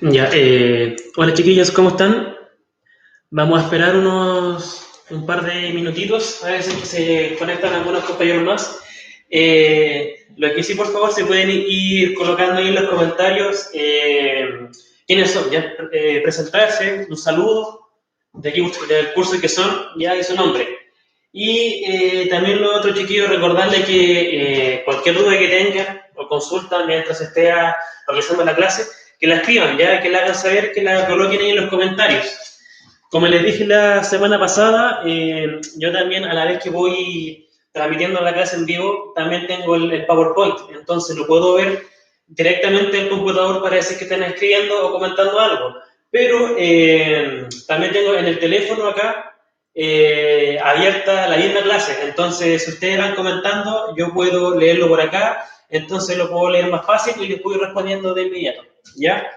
Ya, hola chiquillos, ¿cómo están? Vamos a esperar un par de minutitos a ver si se conectan algunos compañeros más. Lo que sí, por favor, se pueden ir colocando ahí en los comentarios quiénes son, ya presentarse, un saludo de aquí, del curso que son, ya y su nombre. Y también los otros chiquillos, recordarles que cualquier duda que tengan o consulta mientras esté realizando la clase, que la escriban, ya que la hagan saber, que la coloquen ahí en los comentarios. Como les dije la semana pasada, yo también a la vez que voy transmitiendo la clase en vivo, también tengo el PowerPoint, entonces lo puedo ver directamente en el computador para decir que están escribiendo o comentando algo. Pero también tengo en el teléfono acá abierta la misma clase, entonces si ustedes van comentando, yo puedo leerlo por acá, entonces lo puedo leer más fácil y les puedo ir respondiendo de inmediato. ¿Ya?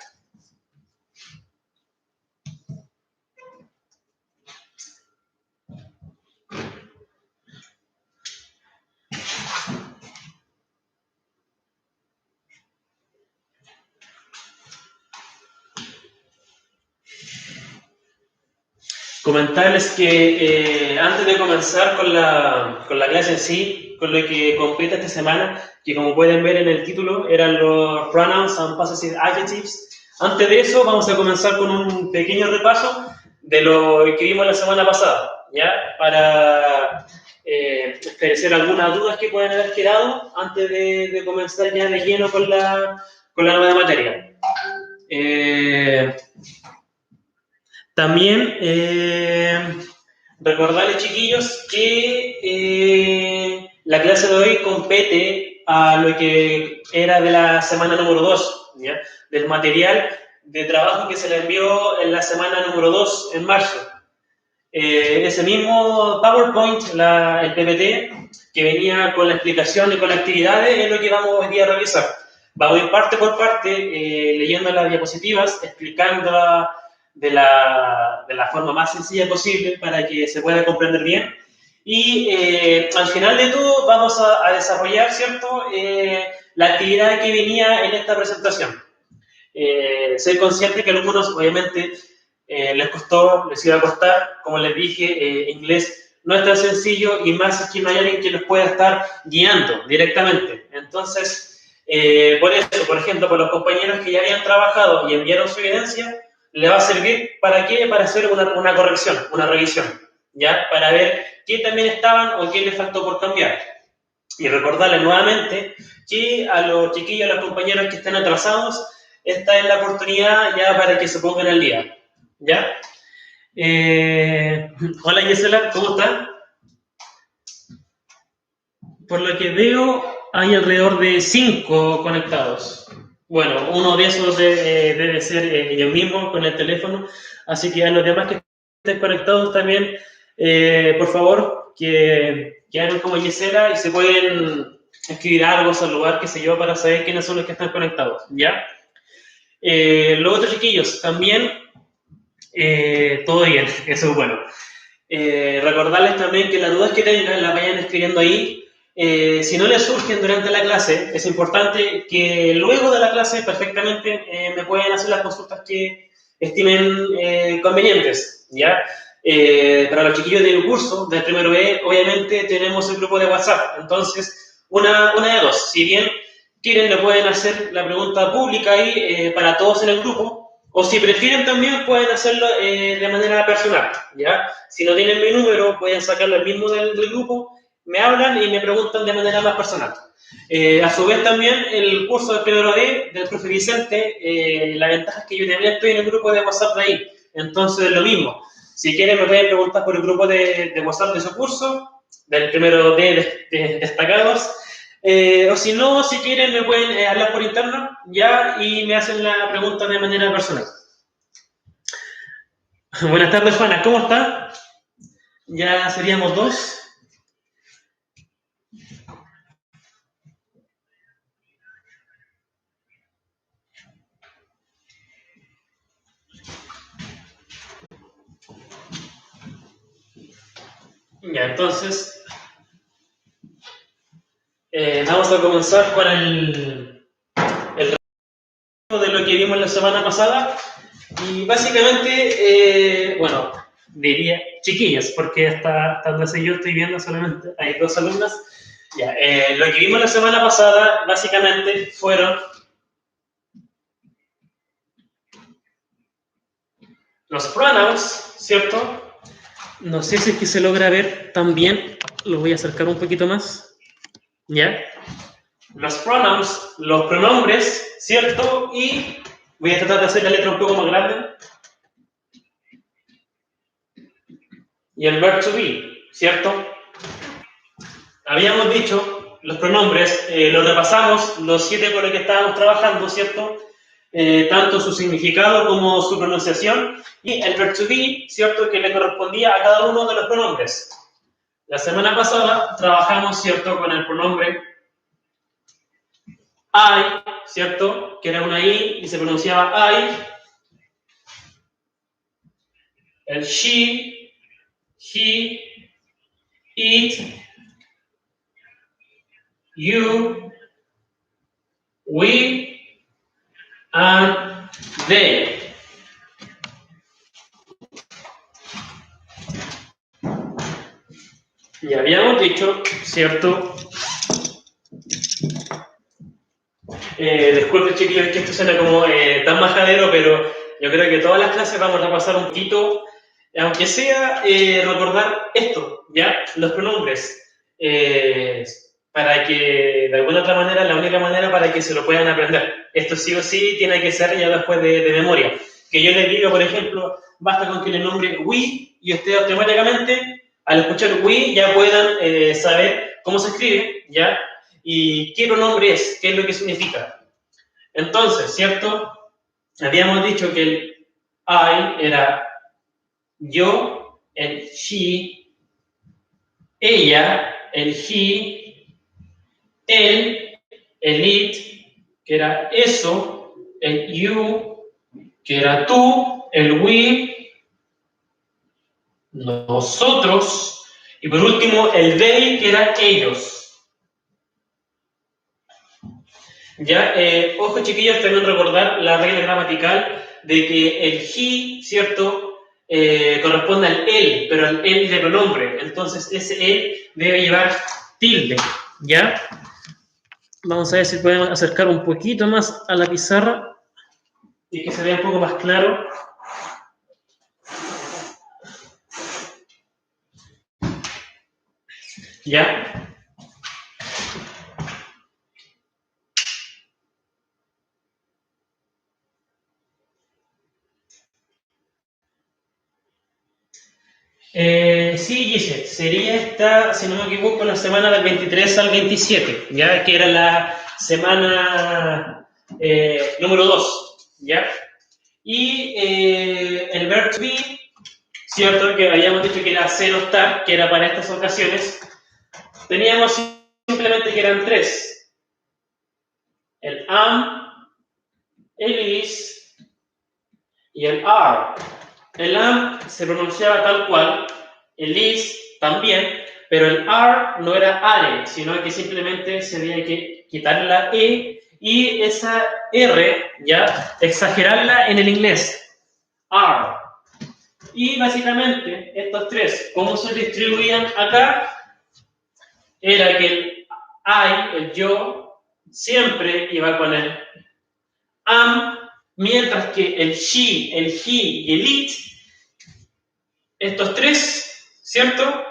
Comentarles que antes de comenzar con la clase en sí, con lo que completa esta semana, que como pueden ver en el título, eran los pronouns and possessive adjectives. Antes de eso, vamos a comenzar con un pequeño repaso de lo que vimos la semana pasada, ¿ya? Para esclarecer algunas dudas que pueden haber quedado antes de comenzar ya de lleno con la nueva materia. Eh, También recordarles, chiquillos, que la clase de hoy compete a lo que era de la semana número 2, ¿ya? Del material de trabajo que se le envió en la semana número 2 en marzo. Ese mismo PowerPoint, el PPT, que venía con la explicación y con las actividades, es lo que vamos hoy día a realizar. Vamos a ir parte por parte, leyendo las diapositivas, explicando de la forma más sencilla posible para que se pueda comprender bien. Y al final de todo vamos a desarrollar, ¿cierto?, la actividad que venía en esta presentación. Ser consciente que a algunos, obviamente, les iba a costar, como les dije, inglés no es tan sencillo y más es que no hay alguien que los pueda estar guiando directamente. Entonces, por eso, por ejemplo, por los compañeros que ya habían trabajado y enviaron su evidencia, le va a servir ¿para qué? Para hacer una corrección, una revisión, ¿ya? Para ver qué también estaban o qué les faltó por cambiar. Y recordarles nuevamente que a los chiquillos, a los compañeros que estén atrasados, esta es la oportunidad ya para que se pongan al día. ¿Ya? Hola Gisela, ¿cómo estás? Por lo que veo, hay alrededor de 5 conectados. Bueno, uno de esos debe ser yo mismo con el teléfono, así que a los demás que estén conectados también, por favor, que hagan como Gisela y se pueden escribir algo, saludar, qué sé yo, para saber quiénes son los que están conectados, ¿ya? Los otros chiquillos, también, todo bien, eso es bueno. Recordarles también que las dudas que tengan las vayan escribiendo ahí. Si no les surgen durante la clase, es importante que luego de la clase perfectamente me pueden hacer las consultas que estimen convenientes, ¿ya? Para los chiquillos del curso, del primero B, obviamente tenemos el grupo de WhatsApp, entonces una de dos, si bien quieren le pueden hacer la pregunta pública ahí para todos en el grupo, o si prefieren también pueden hacerlo de manera personal, ¿ya? Si no tienen mi número, pueden sacarlo el mismo del grupo, me hablan y me preguntan de manera más personal. A su vez también el curso de primero D del profe Vicente, la ventaja es que yo también estoy en el grupo de WhatsApp de ahí, entonces es lo mismo. Si quieren me pueden preguntar por el grupo de WhatsApp de su curso, del primero D destacados, o si no, si quieren me pueden hablar por interno ya y me hacen la pregunta de manera personal. Buenas tardes, Juana, ¿cómo está? Ya seríamos dos. Ya, entonces, vamos a comenzar con el de lo que vimos la semana pasada. Y básicamente, bueno, diría chiquillas, porque hasta donde yo estoy viendo solamente hay 2 alumnas. Ya, lo que vimos la semana pasada básicamente fueron los pronouns, ¿cierto? No sé si es que se logra ver también, lo voy a acercar un poquito más, ¿ya? Los pronouns, los pronombres, ¿cierto? Y voy a tratar de hacer la letra un poco más grande. Y el verb to be, ¿cierto? Habíamos dicho los pronombres, los repasamos, los 7 con los que estábamos trabajando, ¿cierto? Tanto su significado como su pronunciación, y el verb to be, ¿cierto? Que le correspondía a cada uno de los pronombres. La semana pasada trabajamos, ¿cierto? Con el pronombre I, ¿cierto? Que era una I y se pronunciaba I. El she, he, it, you, we, and they. Y habíamos dicho, ¿cierto? Disculpe, chiquillos, que esto suena como tan majadero, pero yo creo que todas las clases vamos a pasar un poquito, aunque sea recordar esto, ¿ya? Los pronombres. Para que, de alguna otra manera, la única manera para que se lo puedan aprender. Esto sí o sí tiene que ser ya después de memoria. Que yo les diga, por ejemplo, basta con que le nombre we y ustedes automáticamente, al escuchar we, ya puedan saber cómo se escribe, ¿ya? Y qué pronombre es, qué es lo que significa. Entonces, ¿cierto? Habíamos dicho que el I era yo, el she, ella, el he, él, el it, que era eso, el you, que era tú, el we, nosotros, y por último el they, que era ellos. Ya, ojo chiquillos, también recordar la regla gramatical de que el he, ¿cierto? Corresponde al él, pero al él de pronombre. Entonces ese él debe llevar tilde, ¿ya? Vamos a ver si podemos acercar un poquito más a la pizarra y que se vea un poco más claro. ¿Ya? Sí, Giselle, sería esta, si no me equivoco, la semana del 23 al 27, ¿ya? Que era la semana número 2, ¿ya? Y el verb to be, ¿cierto? Que habíamos dicho que era ser o estar, que era para estas ocasiones. Teníamos simplemente que eran 3. El am, el is y el are. El am se pronunciaba tal cual, el is también, pero el are no era are, sino que simplemente se había que quitar la e y esa r, ya, exagerarla en el inglés. Are. Y básicamente estos 3, ¿cómo se distribuían acá? Era que el I, el yo, siempre iba con el am, mientras que el she, el he y el it, estos 3, ¿cierto?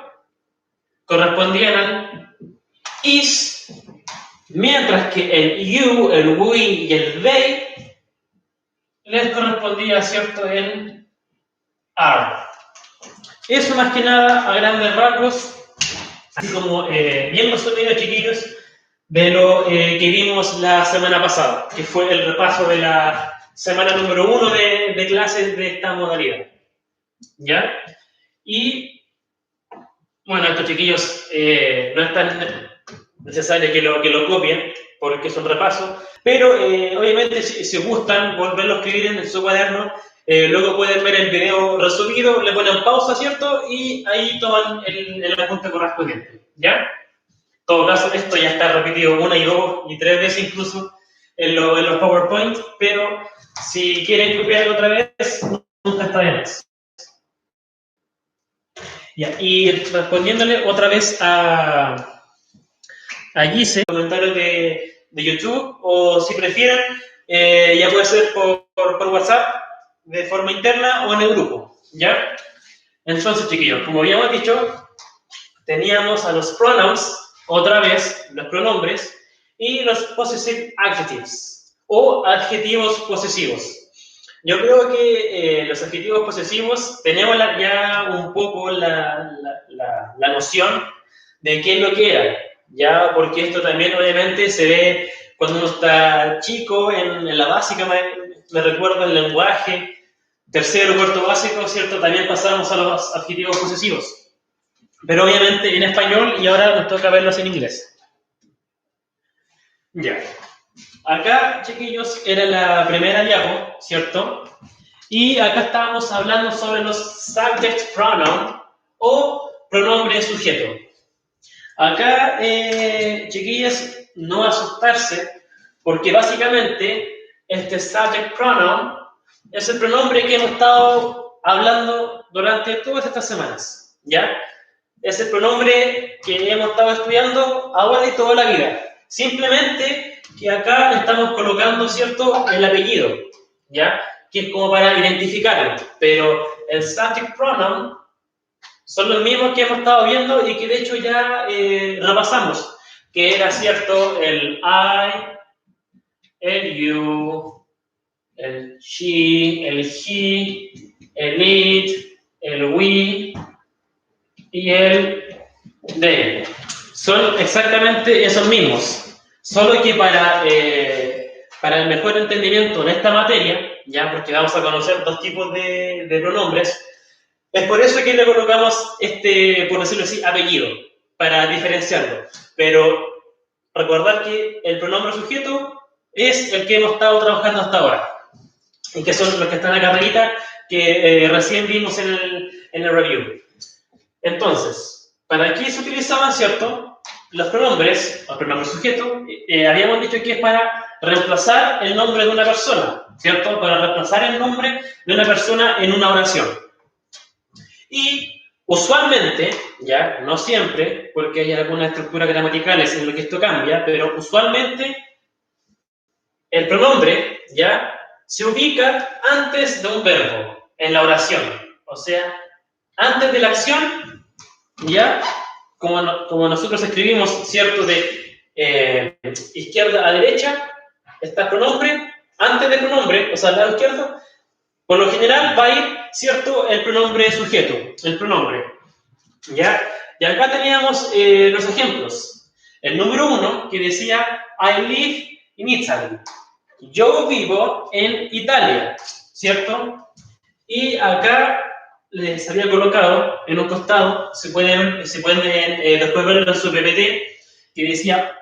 Correspondían al is, mientras que el you, el we y el they les correspondía, ¿cierto? El are. Eso más que nada, a grandes rasgos, así como bien resumido, chiquillos, de lo que vimos la semana pasada, que fue el repaso de la semana número 1 de clases de esta modalidad. ¿Ya? Y, bueno, estos chiquillos no es tan necesario que lo copien, porque es un repaso, pero obviamente si gustan volverlo a escribir en su cuaderno, luego pueden ver el video resumido, le ponen pausa, ¿cierto? Y ahí toman el apunte correspondiente, ¿ya? En todo caso, esto ya está repetido 1 y 2 y 3 veces incluso, en los PowerPoint, pero si quieren copiarlo otra vez, nunca está de más. Ya, y respondiéndole otra vez a Gise, comentarios de YouTube, o si prefieren, ya puede ser por WhatsApp, de forma interna o en el grupo, ¿ya? Entonces, chiquillos, como habíamos dicho, teníamos a los pronouns, otra vez, los pronombres, y los possessive adjectives, o adjetivos posesivos. Yo creo que los adjetivos posesivos tenemos ya un poco la noción de qué es lo que era, ya, porque esto también obviamente se ve cuando uno está chico, en la básica, me recuerdo el lenguaje, tercero, cuarto básico, ¿cierto? También pasamos a los adjetivos posesivos. Pero obviamente en español y ahora nos toca verlos en inglés. Ya. Acá, chiquillos, era la primera diapo, ¿cierto? Y acá estábamos hablando sobre los subject pronoun o pronombre sujeto. Acá, chiquillos, no asustarse, porque básicamente este subject pronoun es el pronombre que hemos estado hablando durante todas estas semanas, ¿ya? Es el pronombre que hemos estado estudiando ahora y toda la vida. Simplemente que acá estamos colocando, ¿cierto?, el apellido, ¿ya? Que es como para identificarlo. Pero el subject pronoun son los mismos que hemos estado viendo y que de hecho ya repasamos. Que era, ¿cierto?, el I, el you, el she, el he, el it, el we y el they. Son exactamente esos mismos, solo que para el mejor entendimiento de esta materia, ya porque vamos a conocer dos tipos de pronombres, es por eso que le colocamos por decirlo así, apellido, para diferenciarlo. Pero recordar que el pronombre sujeto es el que hemos estado trabajando hasta ahora, y que son los que están acá arriba, que recién vimos en el review. Entonces, ¿para qué se utilizaban, cierto? Los pronombres, o pronombre sujeto, habíamos dicho que es para reemplazar el nombre de una persona, ¿cierto? Para reemplazar el nombre de una persona en una oración. Y usualmente, ya, no siempre, porque hay algunas estructuras gramaticales en lo que esto cambia, pero usualmente el pronombre, ya, se ubica antes de un verbo en la oración. O sea, antes de la acción, ya, como nosotros escribimos, ¿cierto? De izquierda a derecha, está el pronombre, antes del pronombre, o sea, al lado izquierdo, por lo general va a ir, ¿cierto? El pronombre sujeto, el pronombre, ¿ya? Y acá teníamos los ejemplos. El número 1, que decía, I live in Italy. Yo vivo en Italia, ¿cierto? Y acá les había colocado en un costado, se pueden después verlo en su PPT, que decía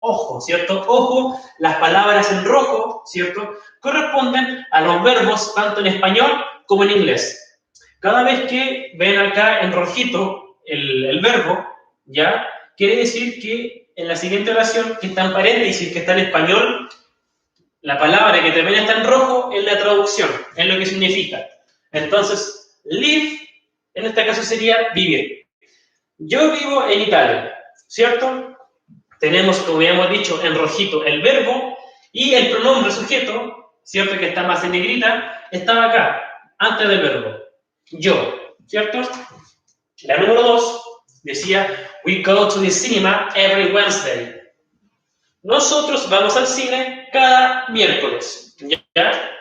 ojo, ¿cierto? Ojo, las palabras en rojo, ¿cierto?, corresponden a los verbos tanto en español como en inglés. Cada vez que ven acá en rojito el verbo, ¿ya?, quiere decir que en la siguiente oración, que está en paréntesis, que está en español, la palabra que también está en rojo es la traducción, es lo que significa. Entonces, live, en este caso sería vivir. Yo vivo en Italia, ¿cierto? Tenemos, como ya hemos dicho, en rojito el verbo y el pronombre sujeto, ¿cierto? Que está más en negrita, estaba acá, antes del verbo. Yo, ¿cierto? La número 2 decía, we go to the cinema every Wednesday. Nosotros vamos al cine cada miércoles, ¿ya?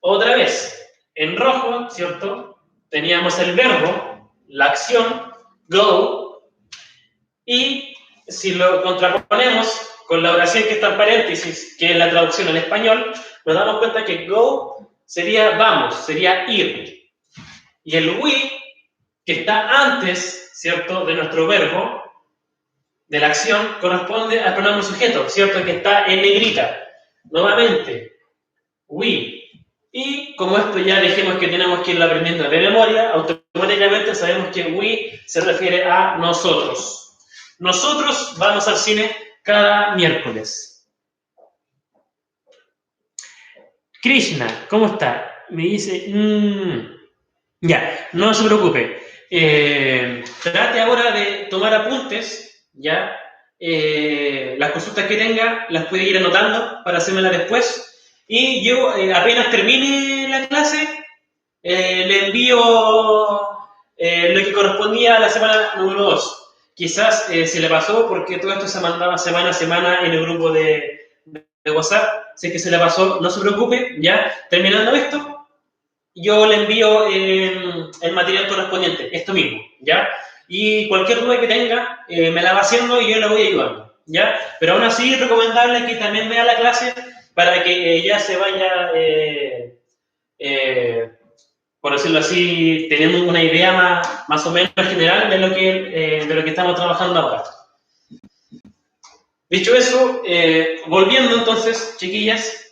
Otra vez, en rojo, ¿cierto? Teníamos el verbo, la acción, go, y si lo contraponemos con la oración que está en paréntesis, que es la traducción al español, nos damos cuenta que go sería vamos, sería ir. Y el we, que está antes, ¿cierto?, de nuestro verbo, de la acción, corresponde al pronombre sujeto, ¿cierto?, que está en negrita. Nuevamente, we. Y como esto ya dijimos que tenemos que irlo aprendiendo de memoria, automáticamente sabemos que we se refiere a nosotros. Nosotros vamos al cine cada miércoles. Krishna, ¿cómo está? Me dice, ya, no se preocupe. Trate ahora de tomar apuntes, ¿ya? Las consultas que tenga las puede ir anotando para hacérmelas después. Y yo, apenas termine la clase, le envío lo que correspondía a la semana número 2. Quizás se le pasó porque todo esto se mandaba semana a semana en el grupo de WhatsApp. Sé que se le pasó, no se preocupe, ya terminando esto, yo le envío el material correspondiente, esto mismo, ¿ya? Y cualquier duda que tenga, me la va haciendo y yo la voy ayudando, ¿ya? Pero aún así es recomendable que también vea la clase para que ya se vaya, por decirlo así, teniendo una idea más o menos general de lo que estamos trabajando ahora. Dicho eso, volviendo entonces, chiquillas,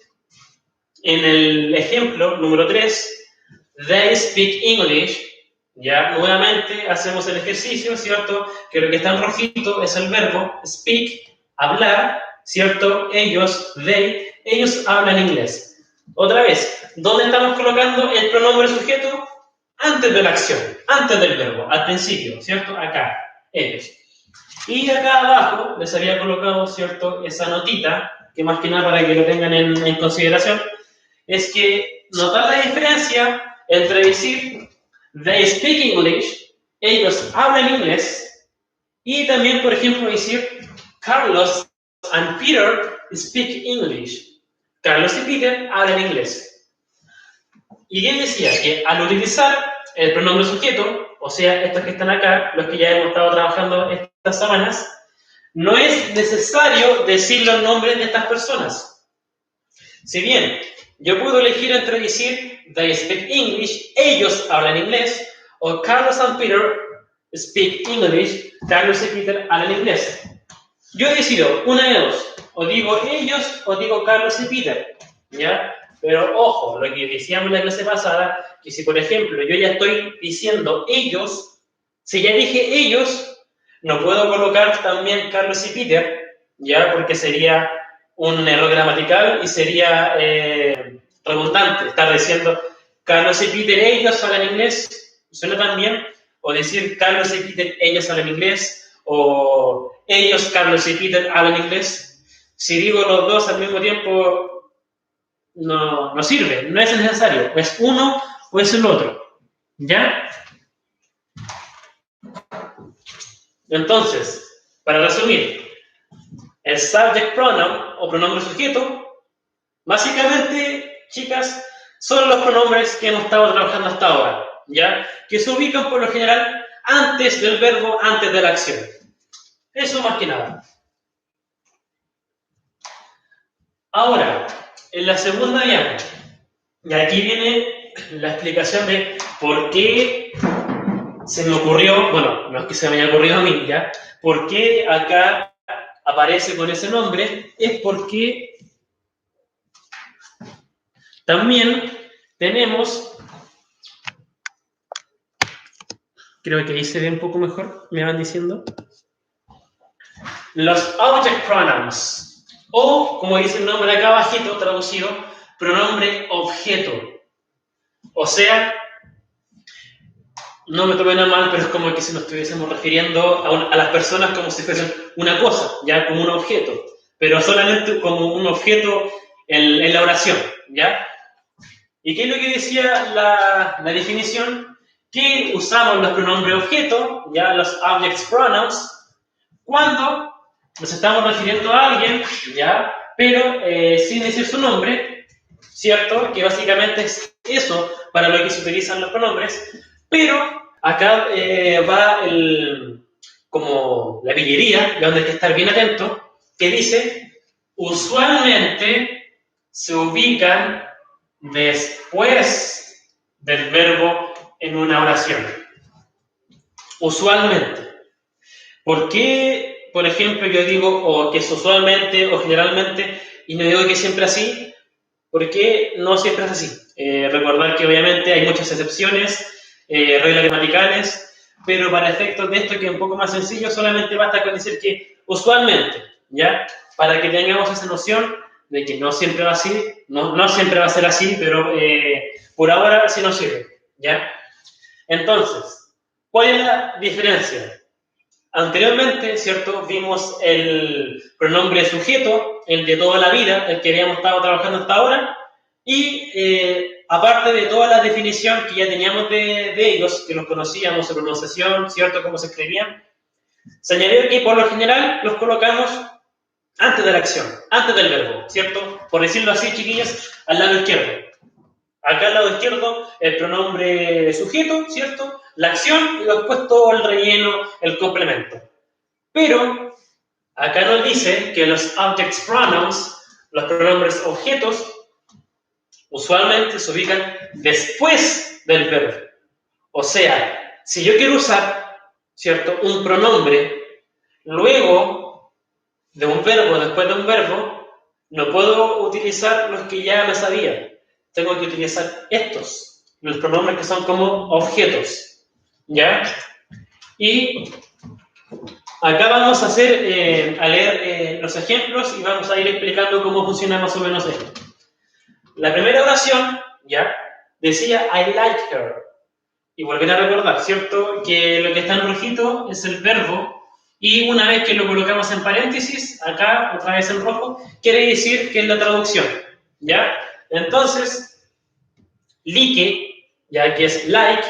en el ejemplo número 3, they speak English, ya nuevamente hacemos el ejercicio, ¿cierto? Que lo que está en rojito es el verbo speak, hablar, ¿cierto? Ellos, they, ellos hablan inglés. Otra vez, ¿dónde estamos colocando el pronombre sujeto? Antes de la acción, antes del verbo, al principio, ¿cierto? Acá, ellos. Y acá abajo les había colocado, ¿cierto? Esa notita, que más que nada para que lo tengan en consideración, es que notar la diferencia entre decir they speak English, ellos hablan inglés, y también, por ejemplo, decir Carlos and Peter speak English. Carlos y Peter hablan inglés. Y bien decía que al utilizar el pronombre sujeto, o sea, estos que están acá, los que ya hemos estado trabajando estas semanas, no es necesario decir los nombres de estas personas. Si bien yo puedo elegir entre decir they speak English, ellos hablan inglés, o Carlos and Peter speak English, Carlos y Peter hablan inglés. Yo decido una de dos, o digo ellos o digo Carlos y Peter, ¿ya? Pero ojo, lo que decíamos la clase pasada, que si por ejemplo yo ya estoy diciendo ellos, si ya dije ellos, no puedo colocar también Carlos y Peter, ¿ya? Porque sería un error gramatical y sería redundante estar diciendo Carlos y Peter, ellos hablan inglés, suena tan bien, o decir Carlos y Peter, ellos hablan inglés, o ellos, Carlos y Peter, hablan inglés. Si digo los dos al mismo tiempo, no sirve, no es necesario, es uno o es el otro, ¿ya? Entonces, para resumir, el subject pronoun o pronombre sujeto, básicamente, chicas, son los pronombres que hemos estado trabajando hasta ahora, ¿ya? Que se ubican por lo general antes del verbo, antes de la acción. Eso más que nada. Ahora, en la segunda diapositiva, y aquí viene la explicación de por qué se me ocurrió, bueno, no es que se me haya ocurrido a mí, ¿ya? ¿Por qué acá aparece con ese nombre? Es porque también tenemos, creo que ahí se ve un poco mejor, me van diciendo, los object pronouns, o, como dice el nombre acá abajito, traducido, pronombre objeto. O sea, no me tomen a mal, pero es como que si nos estuviésemos refiriendo a las personas como si fuesen una cosa, ya como un objeto, pero solamente como un objeto en la oración, ¿ya? ¿Y qué es lo que decía la definición? Que usamos los pronombres objeto, ya los object pronouns, cuando nos estamos refiriendo a alguien, ¿ya? Pero sin decir su nombre, ¿cierto? Que básicamente es eso para lo que se utilizan los pronombres, pero acá va como la pillería, donde hay que estar bien atento, que dice, usualmente se ubican después del verbo en una oración. Usualmente. ¿Por qué, por ejemplo, yo digo o que es usualmente o generalmente y no digo que siempre así? Porque no siempre es así. Recordar que obviamente hay muchas excepciones, reglas gramaticales, pero para efectos de esto que es un poco más sencillo, solamente basta con decir que usualmente, ¿ya? Para que tengamos esa noción de que no siempre va así, no siempre va a ser así, pero por ahora sí nos sirve, ¿ya? Entonces, ¿cuál es la diferencia? Anteriormente, ¿cierto? Vimos el pronombre sujeto, el de toda la vida, el que habíamos estado trabajando hasta ahora, y aparte de toda la definición que ya teníamos de ellos, que los conocíamos, su pronunciación, ¿cierto? Cómo se escribían, se añadió que por lo general los colocamos antes de la acción, antes del verbo, ¿cierto? Por decirlo así, chiquillos, al lado izquierdo. Acá al lado izquierdo, el pronombre sujeto, ¿cierto? La acción y después todo el relleno, el complemento. Pero acá nos dice que los object pronouns, los pronombres objetos, usualmente se ubican después del verbo. O sea, si yo quiero usar, ¿cierto? Un pronombre luego de un verbo, después de un verbo, no puedo utilizar los que ya me sabía. Tengo que utilizar estos, los pronombres que son como objetos, ¿ya? Y acá vamos a leer los ejemplos y vamos a ir explicando cómo funciona más o menos esto. La primera oración, ¿ya? Decía, I like her. Y volver a recordar, ¿cierto? Que lo que está en rojito es el verbo y una vez que lo colocamos en paréntesis, acá otra vez en rojo, quiere decir que es la traducción, ¿ya? Entonces, like, ya que es like,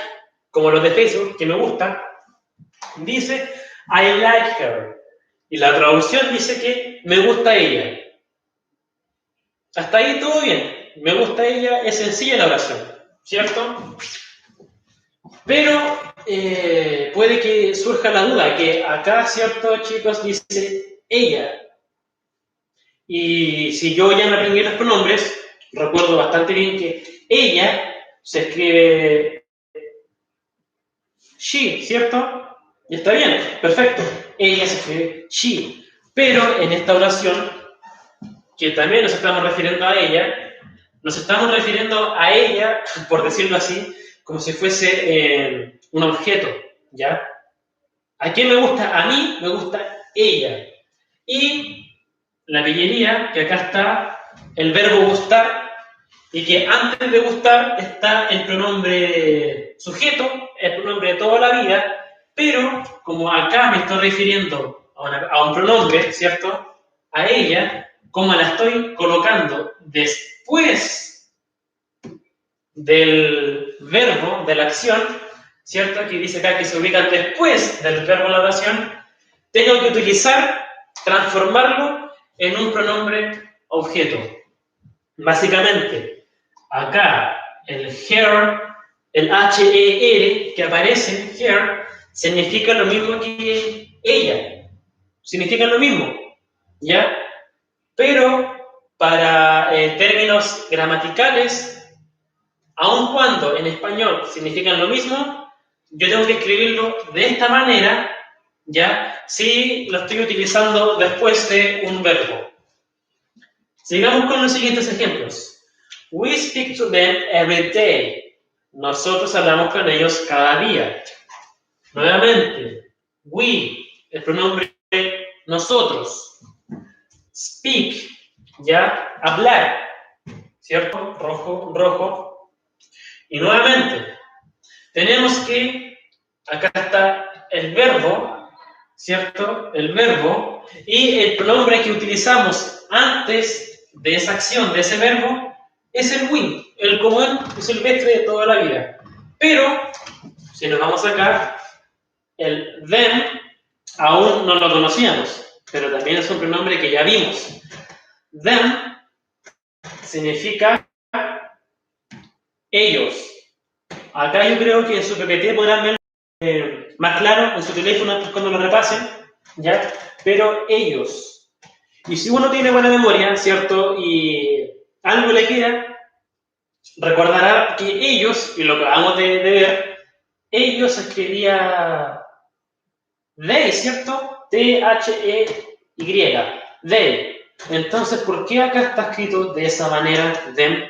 como los de Facebook, que me gusta, dice I like her. Y la traducción dice que me gusta ella. Hasta ahí todo bien. Me gusta ella, es sencilla la oración, ¿cierto? Pero puede que surja la duda, que acá, ¿cierto, chicos? Dice ella. Y si yo ya me aprendí los pronombres, recuerdo bastante bien que ella se escribe she, ¿cierto? Y está bien, perfecto. Ella se escribe she. Pero en esta oración, que también nos estamos refiriendo a ella, por decirlo así, como si fuese un objeto, ¿ya? ¿A quién me gusta? A mí me gusta ella. Y la pillería, que acá está el verbo gustar, y que antes de gustar está el pronombre sujeto, el pronombre de toda la vida, pero como acá me estoy refiriendo a un pronombre, ¿cierto? A ella, como la estoy colocando después del verbo, de la acción, ¿cierto? Que dice acá que se ubican después del verbo de la oración, tengo que transformarlo en un pronombre objeto. Básicamente, acá el her, el H-E-R que aparece, her, significa lo mismo que ella. Significa lo mismo, ¿ya? Pero para términos gramaticales, aun cuando en español significan lo mismo, yo tengo que escribirlo de esta manera, ¿ya? Si lo estoy utilizando después de un verbo. Sigamos con los siguientes ejemplos. We speak to them every day. Nosotros hablamos con ellos cada día. Nuevamente, we, el pronombre nosotros. Speak, ¿ya? Hablar, ¿cierto? Rojo, rojo. Y nuevamente, tenemos que, acá está el verbo, ¿cierto? El verbo y el pronombre que utilizamos antes de esa acción, de ese verbo, es el we, el común, es el silvestre de toda la vida. Pero, si nos vamos acá, el them aún no lo conocíamos, pero también es un pronombre que ya vimos. Them significa ellos. Acá yo creo que en su PPT podrán ver más claro en su teléfono cuando lo repasen, ¿ya? Pero ellos. Y si uno tiene buena memoria, ¿cierto? Y algo le queda, recordará que ellos, y lo que acabamos de ver, ellos escribía they, ¿cierto? T-H-E-Y, they. Entonces, ¿por qué acá está escrito de esa manera, them?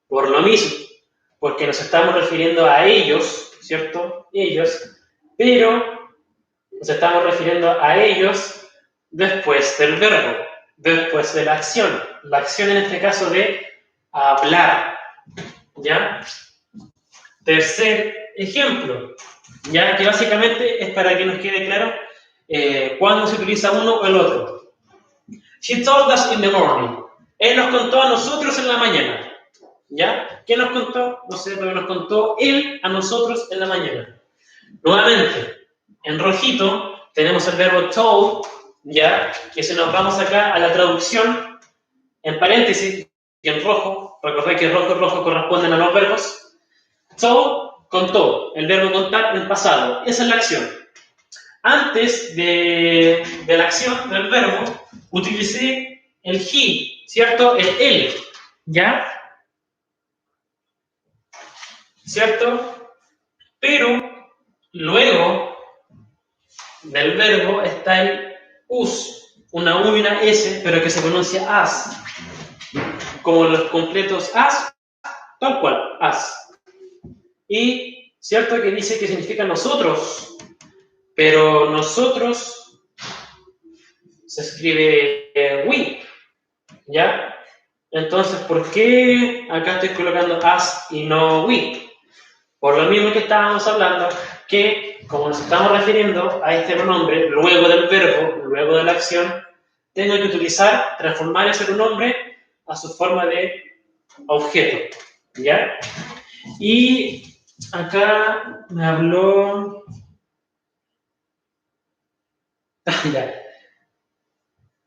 Por lo mismo, porque nos estamos refiriendo a ellos, ¿cierto? Ellos, pero nos estamos refiriendo a ellos después del verbo. después de la acción. La acción en este caso de hablar, ¿ya? Tercer ejemplo, ya que básicamente es para que nos quede claro cuándo se utiliza uno o el otro. She told us in the morning. Él nos contó a nosotros en la mañana. ¿Ya? ¿Qué nos contó? No sé, pero nos contó él a nosotros en la mañana. Nuevamente, en rojito tenemos el verbo told, ¿ya? Que si nos vamos acá a la traducción, en paréntesis, y en rojo, recordad que rojo y rojo corresponden a los verbos. Told, contó, el verbo contar en pasado, esa es la acción. Antes de la acción del verbo, utilicé el he, ¿cierto? El él, ¿ya? ¿Cierto? Pero luego del verbo está el us, una U y una S, pero que se pronuncia as, como los completos as, tal cual, as. Y cierto que dice que significa nosotros, pero nosotros se escribe we, ¿ya? Entonces, ¿por qué acá estoy colocando as y no we? Por lo mismo que estábamos hablando, que como nos estamos refiriendo a este pronombre, luego del verbo, luego de la acción, tengo que utilizar, transformar ese pronombre a su forma de objeto, ¿ya? Y acá me habló... ya.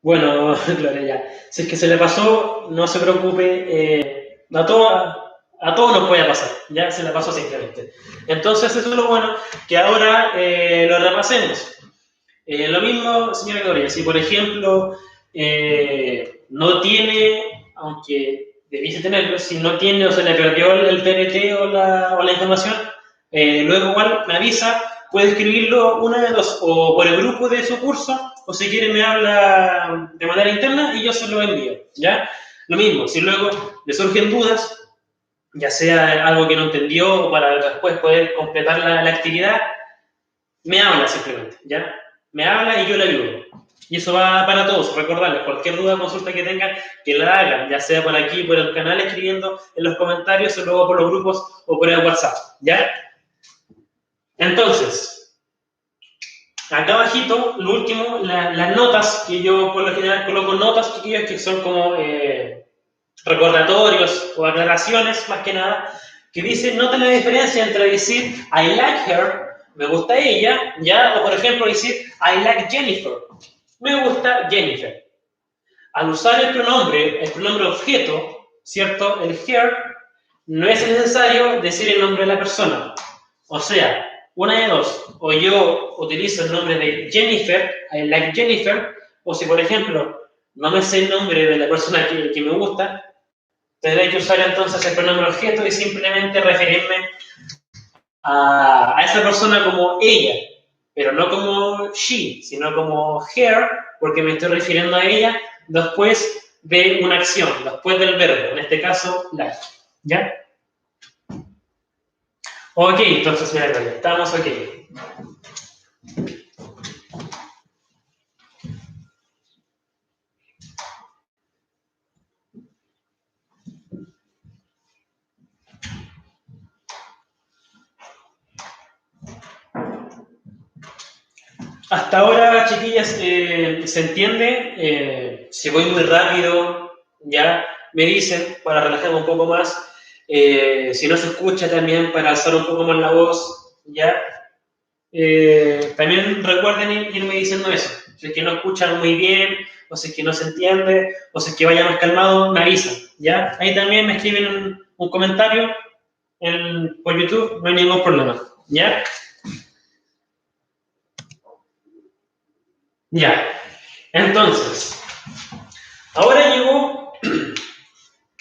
Bueno, claro, ya. Si es que se le pasó, no se preocupe, a todo nos puede pasar, ya se le pasó simplemente. Entonces, eso es lo bueno, que ahora lo repasemos. Lo mismo, señora Gloria, si por ejemplo no tiene, aunque debiese tenerlo, si no tiene o se le perdió el PPT o la información, luego igual me avisa, puede escribirlo una de dos, o por el grupo de su curso, o si quiere me habla de manera interna y yo se lo envío, ¿ya? Lo mismo, si luego le surgen dudas, ya sea algo que no entendió o para después poder completar la actividad, me habla simplemente, ¿ya? Me habla y yo le ayudo. Y eso va para todos, recordarles, cualquier duda o consulta que tengan, que la hagan, ya sea por aquí, por el canal, escribiendo en los comentarios, o luego por los grupos o por el WhatsApp, ¿ya? Entonces, acá abajito, lo último, las notas, que yo por lo general coloco notas, chiquillos, que son como recordatorios o aclaraciones, más que nada, que dicen, noten la diferencia entre decir I like her, me gusta ella, ¿ya? O por ejemplo decir I like Jennifer, me gusta Jennifer. Al usar el pronombre objeto, ¿cierto? El her, no es necesario decir el nombre de la persona. O sea, una de dos, o yo utilizo el nombre de Jennifer, I like Jennifer, o si por ejemplo no me sé el nombre de la persona que me gusta, tendré que usar entonces el pronombre objeto y simplemente referirme a esa persona como ella, pero no como she, sino como her, porque me estoy refiriendo a ella después de una acción, después del verbo, en este caso, like. ¿Ya? Ok, entonces, mira, estamos ok. Hasta ahora, chiquillas, ¿se entiende? Si voy muy rápido, ya me dicen para relajarme un poco más. Si no se escucha también para alzar un poco más la voz, ya. También recuerden irme diciendo eso. Si es que no escuchan muy bien, o si es que no se entiende, o si es que vaya más calmado, me avisan, ¿ya? Ahí también me escriben un comentario por YouTube, no hay ningún problema, ¿ya? Ya. Entonces, ahora llegó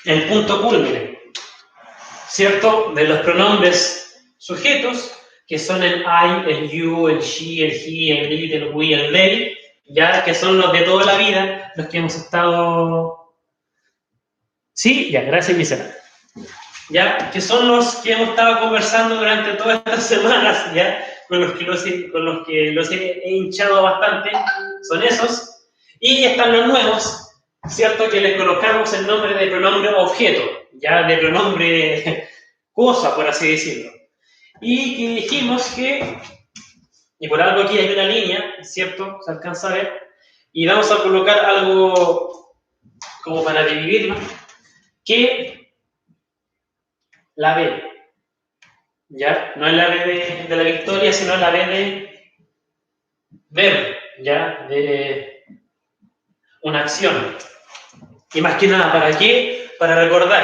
el punto culmine, ¿cierto? De los pronombres sujetos, que son el I, el you, el she, el he, el it, el we, el they, ya que son los de toda la vida, los que hemos estado... Sí, ya, gracias, Gisela. Ya, que son los que hemos estado conversando durante todas estas semanas, ya, con los que los he hinchado bastante, son esos. Y están los nuevos, ¿cierto? Que le colocamos el nombre de pronombre objeto, ya de pronombre cosa, por así decirlo. Y que dijimos que, y por algo aquí hay una línea, ¿cierto? Se alcanza a ver, y vamos a colocar algo como para dividirlo, que la B, ¿ya? No es la B de la victoria, sino la B de verbo, ¿ya? De una acción. Y más que nada, ¿para qué? Para recordar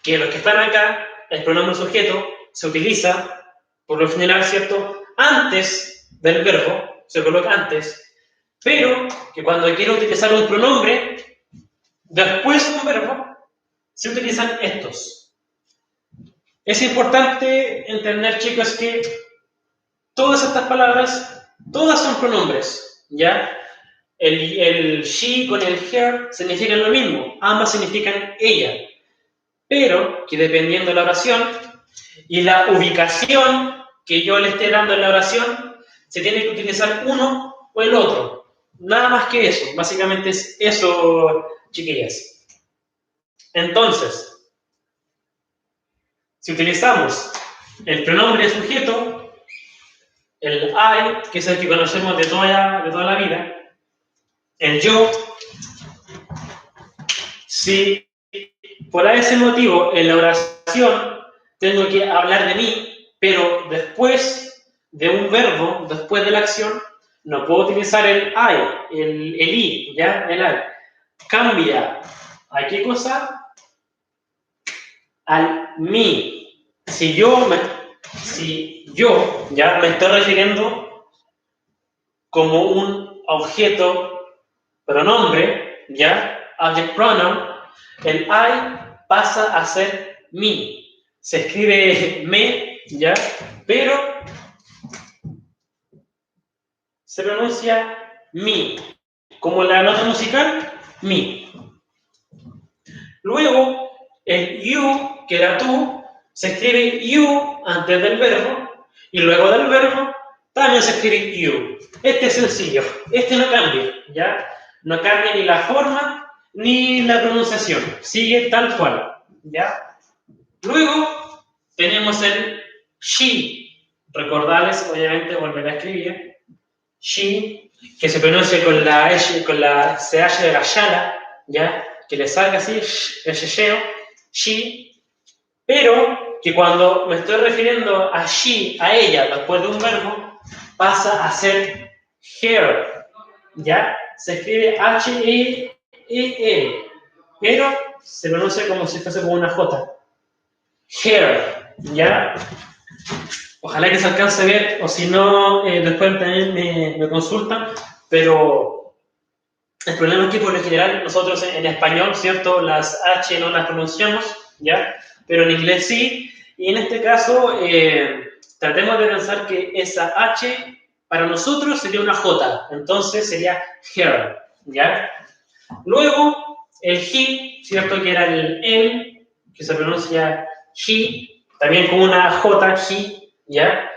que los que están acá, el pronombre sujeto se utiliza, por lo general, ¿cierto? Antes del verbo, se coloca antes, pero que cuando quiero utilizar un pronombre, después de un verbo, se utilizan estos. Es importante entender, chicos, que todas estas palabras, todas son pronombres, ¿ya? El she con el her significan lo mismo, ambas significan ella, pero que dependiendo de la oración y la ubicación que yo le esté dando en la oración, se tiene que utilizar uno o el otro. Nada más que eso, básicamente es eso, chiquillas. Entonces, si utilizamos el pronombre sujeto, el I, que es el que conocemos de toda la vida, el yo, si por ese motivo en la oración tengo que hablar de mí, pero después de un verbo, después de la acción, no puedo utilizar el I, el I, ¿ya? El I. Cambia a qué cosa? Al mí. Si yo ya me estoy refiriendo como un objeto pronombre, ¿ya? Object pronoun, el I pasa a ser me. Se escribe me, ¿ya? Pero se pronuncia me. Como la nota musical, me. Luego, el you, que era tú, se escribe you antes del verbo, y luego del verbo también se escribe you. Este es sencillo, este no cambia, ¿ya? No cambia ni la forma ni la pronunciación, sigue tal cual, ¿ya? Luego tenemos el she. Recordarles, obviamente, volver a escribir. She, que se pronuncia con la CH de la shala, ¿ya? Que le salga así, el shesheo, she, pero que cuando me estoy refiriendo a she, a ella, después de un verbo, pasa a ser her, ¿ya? Se escribe H-E-E-R, pero se pronuncia como si fuese como una J. Her, ¿ya? Ojalá que se alcance a ver, o si no, después también me consultan, pero el problema es que por lo general nosotros en español, ¿cierto? Las H no las pronunciamos, ¿ya? Pero en inglés sí, y en este caso tratemos de pensar que esa H para nosotros sería una J, entonces sería her, ¿ya? Luego, el he, ¿cierto? Que era el él, que se pronuncia he, también con una J, he, ¿ya?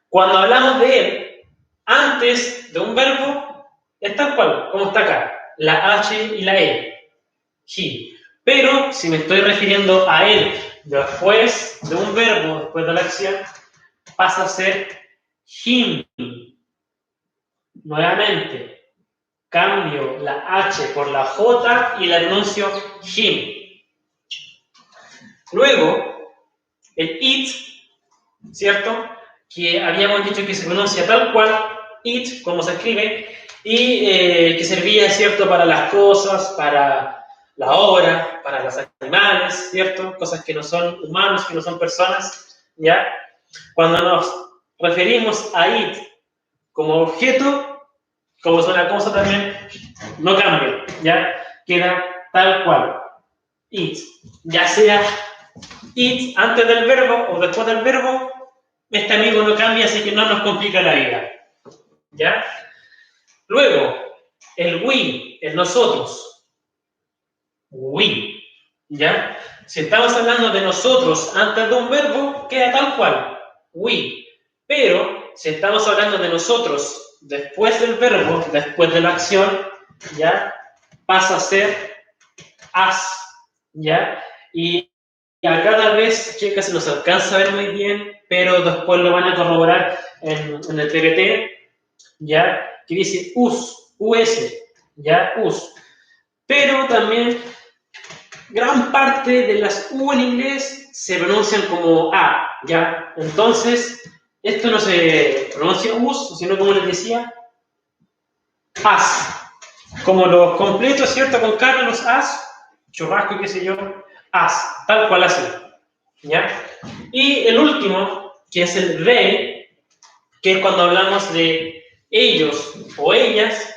Cuando hablamos de él, antes de un verbo, es tal cual, como está acá, la H y la E, he. Pero si me estoy refiriendo a él después de un verbo, después de la acción, pasa a ser him. Nuevamente, cambio la H por la J y la pronuncio him. Luego, el it, ¿cierto? Que habíamos dicho que se pronuncia tal cual, it, como se escribe, y que servía, ¿cierto?, para las cosas, para la obra, para los animales, ¿cierto? Cosas que no son humanos, que no son personas, ¿ya? Cuando nos referimos a it como objeto, como es una cosa también, no cambia, ¿ya? Queda tal cual, it, ya sea it antes del verbo o después del verbo, este amigo no cambia, así que no nos complica la vida, ¿ya? Luego, el we, el nosotros, we, ¿ya? Si estamos hablando de nosotros antes de un verbo, queda tal cual, we, pero si estamos hablando de nosotros después del verbo, después de la acción, ¿ya? Pasa a ser as, ¿ya? Y acá tal vez, chicas, se nos alcanza a ver muy bien, pero después lo van a corroborar en el PPT, ¿ya? Que dice us, ¿ya? Us. Pero también gran parte de las U en inglés se pronuncian como A, ¿ya? Entonces, esto no se pronuncia us, sino como les decía, as. Como los completos, ¿cierto? Con carne, los as, churrasco, qué sé yo, as, tal cual así, ¿ya? Y el último, que es el they, que es cuando hablamos de ellos o ellas,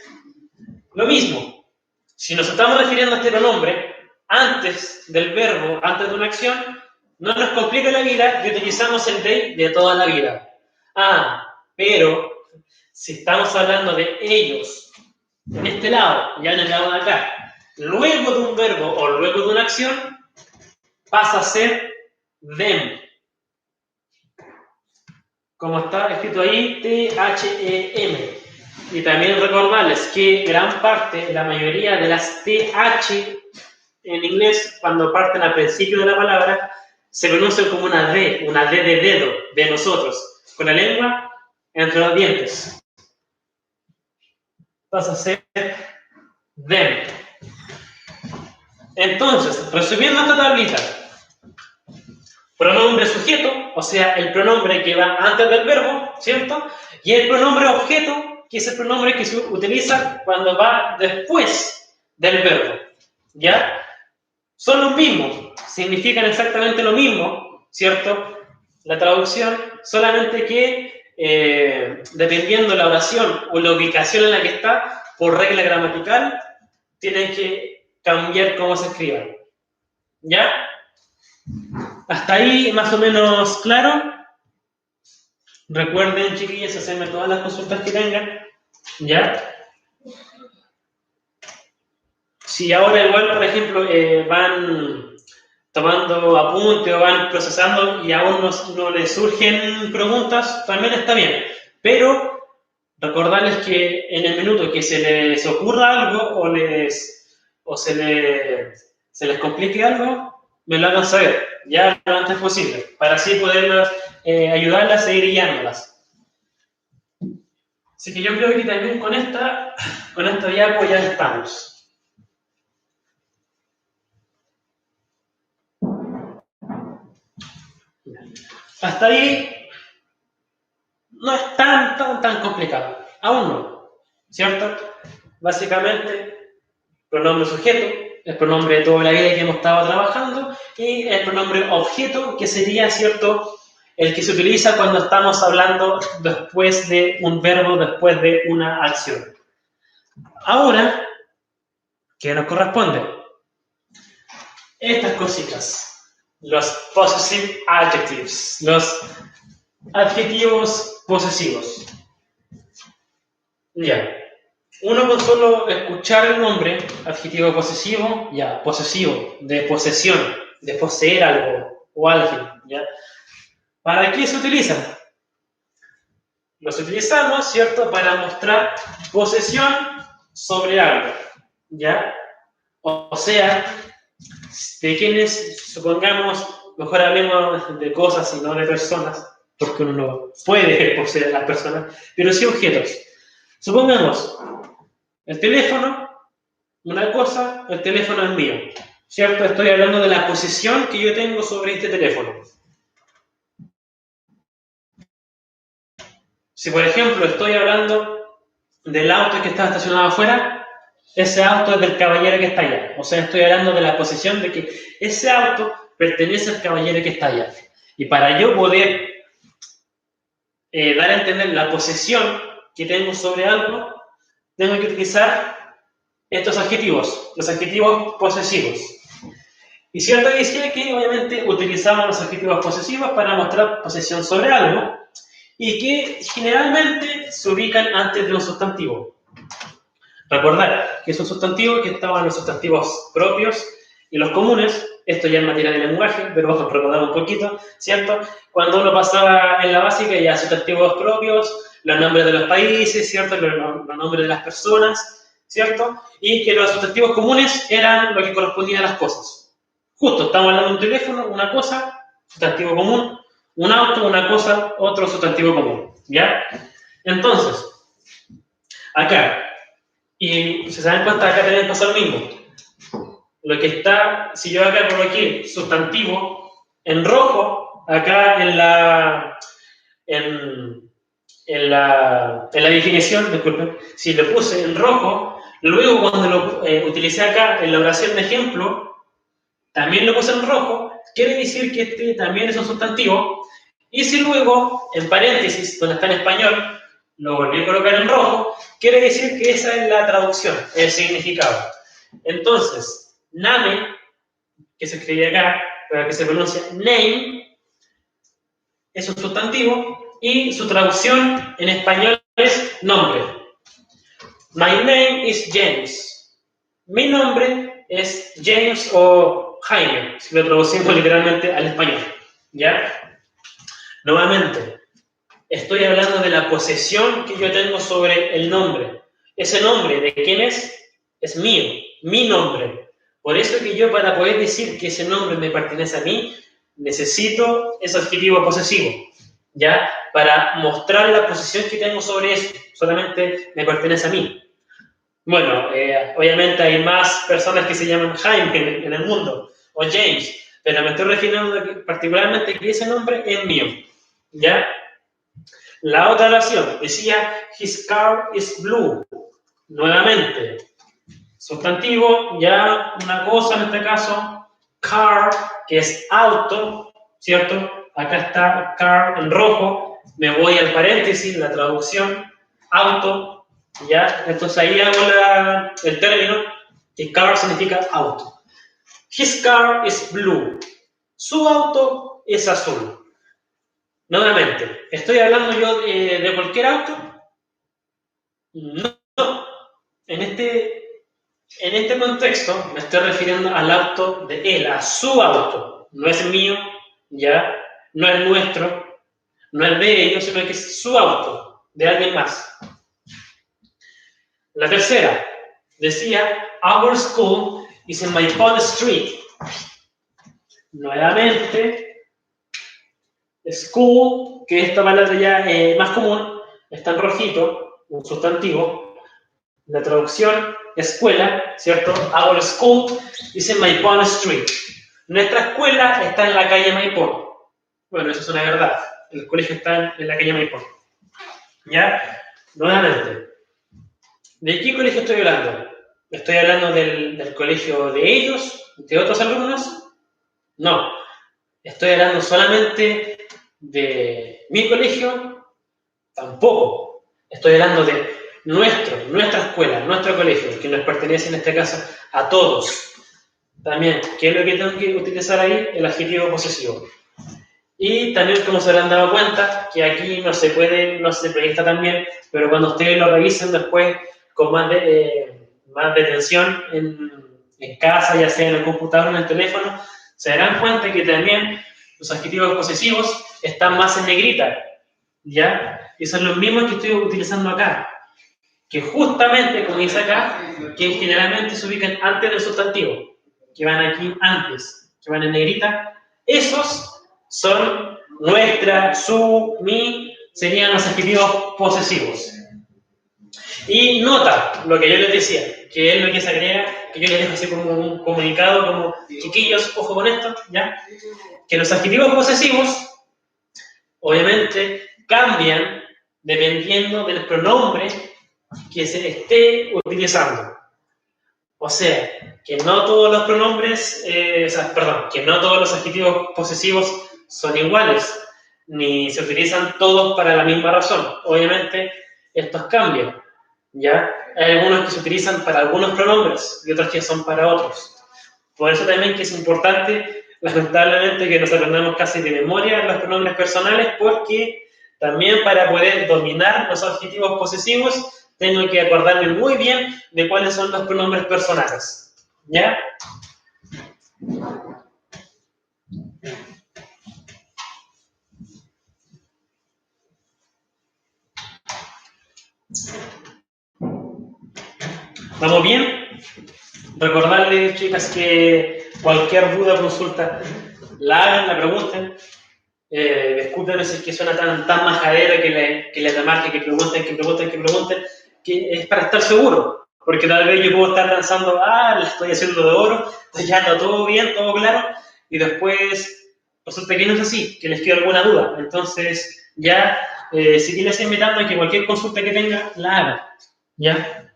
lo mismo. Si nos estamos refiriendo a este pronombre antes del verbo, antes de una acción, no nos complica la vida y utilizamos el they de toda la vida. Ah, pero si estamos hablando de ellos, en este lado, ya en el lado de acá, luego de un verbo o luego de una acción, pasa a ser them. Como está escrito ahí, T-H-E-M. Y también recordarles que gran parte, la mayoría de las TH en inglés, cuando parten al principio de la palabra, se pronuncian como una D de dedo, de nosotros, con la lengua entre los dientes. Pasa a ser them. Entonces, resumiendo esta tablita, pronombre sujeto, o sea, el pronombre que va antes del verbo, ¿cierto? Y el pronombre objeto, que es el pronombre que se utiliza cuando va después del verbo, ¿ya? Son los mismos, significan exactamente lo mismo, ¿cierto? La traducción, solamente que dependiendo la oración o la ubicación en la que está, por regla gramatical, tienen que cambiar cómo se escriban, ¿ya? Hasta ahí más o menos claro. Recuerden, chiquillos, hacerme todas las consultas que tengan, ¿ya? Si ahora igual, por ejemplo, van tomando apunte o van procesando y aún no les surgen preguntas, también está bien. Pero recordarles que en el minuto que se les ocurra algo o se les complique algo, me lo hagan saber, ya lo antes posible, para así poder ayudarlas a seguir guiándolas. Así que yo creo que también con esta diapo ya estamos. Hasta ahí no es tan complicado. Aún no, ¿cierto? Básicamente, pronombre sujeto, el pronombre de toda la vida que hemos estado trabajando, y el pronombre objeto, que sería, ¿cierto?, el que se utiliza cuando estamos hablando después de un verbo, después de una acción. Ahora, ¿qué nos corresponde? Estas cositas, los possessive adjectives, los adjetivos posesivos. Ya. Uno con solo escuchar el nombre, adjetivo posesivo, ya, posesivo, de posesión, de poseer algo o alguien, ya. ¿Para qué se utilizan? Los utilizamos, ¿cierto?, para mostrar posesión sobre algo, ¿ya? O sea, de quienes, supongamos, mejor hablemos de cosas y no de personas, porque uno no puede poseer a las personas, pero sí objetos. Supongamos, el teléfono, una cosa, el teléfono es mío, ¿cierto? Estoy hablando de la posesión que yo tengo sobre este teléfono. Si, por ejemplo, estoy hablando del auto que está estacionado afuera, ese auto es del caballero que está allá. O sea, estoy hablando de la posesión de que ese auto pertenece al caballero que está allá. Y para yo poder dar a entender la posesión que tengo sobre algo, tengo que utilizar estos adjetivos, los adjetivos posesivos. Y cierto decía que obviamente utilizamos los adjetivos posesivos para mostrar posesión sobre algo y que generalmente se ubican antes de un sustantivo. Recordar que es un sustantivo que estaban los sustantivos propios y los comunes. Esto ya en materia de lenguaje, pero vamos a recordar un poquito, ¿cierto? Cuando uno pasaba en la básica ya sustantivos propios, los nombres de los países, ¿cierto? Los nombres de las personas, ¿cierto? Y que los sustantivos comunes eran lo que correspondía a las cosas. Justo, estamos hablando de un teléfono, una cosa, sustantivo común, un auto, una cosa, otro sustantivo común, ¿ya? Entonces, acá, y si se dan cuenta, acá también pasa lo mismo. Lo que está, si yo acá coloqué sustantivo en rojo, acá en la definición, disculpen, si lo puse en rojo, luego cuando lo utilicé acá en la oración de ejemplo, también lo puse en rojo, quiere decir que este también es un sustantivo, y si luego, en paréntesis, donde está en español, lo volví a colocar en rojo, quiere decir que esa es la traducción, el significado. Entonces, name, que se escribe acá, pero que se pronuncia name, es un sustantivo, y su traducción en español es nombre. My name is James. Mi nombre es James o Jaime, si lo traducimos literalmente al español. ¿Ya? Nuevamente, estoy hablando de la posesión que yo tengo sobre el nombre. Ese nombre, ¿de quién es? Es mío, mi nombre. Por eso que yo, para poder decir que ese nombre me pertenece a mí, necesito ese adjetivo posesivo, ¿ya? Para mostrar la posesión que tengo sobre eso. Solamente me pertenece a mí. Bueno, obviamente hay más personas que se llaman Jaime en el mundo, o James, pero me estoy refiriendo particularmente que ese nombre es mío, ¿ya? La otra oración decía, his car is blue. Nuevamente, sustantivo, ya una cosa en este caso, car, que es auto, ¿cierto? Acá está car en rojo, me voy al paréntesis, la traducción, auto, ¿ya? Entonces ahí hago el término, que car significa auto. His car is blue. Su auto es azul. Nuevamente, ¿estoy hablando yo de cualquier auto? No. En este contexto me estoy refiriendo al auto de él, a su auto. No es mío, ¿ya? No es nuestro, no es de ellos, sino que es su auto, de alguien más. La tercera, decía, our school is in my Pond Street. Nuevamente, school, que esta palabra ya más común, está en rojito, un sustantivo. La traducción, escuela, ¿cierto? Our school is in Maipón Street. Nuestra escuela está en la calle Maipón. Bueno, eso es una verdad. El colegio está en la calle Maipón. ¿Ya? Nuevamente. ¿De qué colegio estoy hablando? ¿Estoy hablando del colegio de ellos? ¿De otros alumnos? No. ¿Estoy hablando solamente de mi colegio? Tampoco. Estoy hablando de nuestra escuela, nuestro colegio, que nos pertenece en este caso a todos. También, ¿qué es lo que tengo que utilizar ahí? El adjetivo posesivo. Y también, como se habrán dado cuenta, que aquí no se proyecta también, pero cuando ustedes lo revisen después con más detención en casa, ya sea en el computador o en el teléfono, se darán cuenta que también los adjetivos posesivos están más en negrita, ¿ya? Y son los mismos que estoy utilizando acá, que justamente, como dice acá, que generalmente se ubican antes del sustantivo, que van aquí antes, que van en negrita, esos son nuestra, su, mi, serían los adjetivos posesivos. Y nota lo que yo les decía, que es lo que se agrega, que yo les dejo así como un comunicado, como chiquillos, ojo con esto, ¿ya? Que los adjetivos posesivos, obviamente, cambian dependiendo del pronombre que se esté utilizando. O sea, que no todos los pronombres, que no todos los adjetivos posesivos son iguales, ni se utilizan todos para la misma razón. Obviamente, estos cambian, ¿ya? Hay algunos que se utilizan para algunos pronombres y otros que son para otros. Por eso también que es importante, lamentablemente, que nos aprendamos casi de memoria los pronombres personales, porque también para poder dominar los adjetivos posesivos, tengo que acordarme muy bien de cuáles son los pronombres personales. ¿Ya? ¿Vamos bien? Recordarles, chicas, que cualquier duda o consulta la hagan, la pregunten. Disculpen si es que suena tan majadera que les remarque, que pregunten, que es para estar seguro. Porque tal vez yo puedo estar pensando, la estoy haciendo de oro, estoy llevando todo bien, todo claro, y después resulta que no es así, que les queda alguna duda. Entonces, ya, si les estoy invitando a que cualquier consulta que tenga, la hagan. ¿Ya?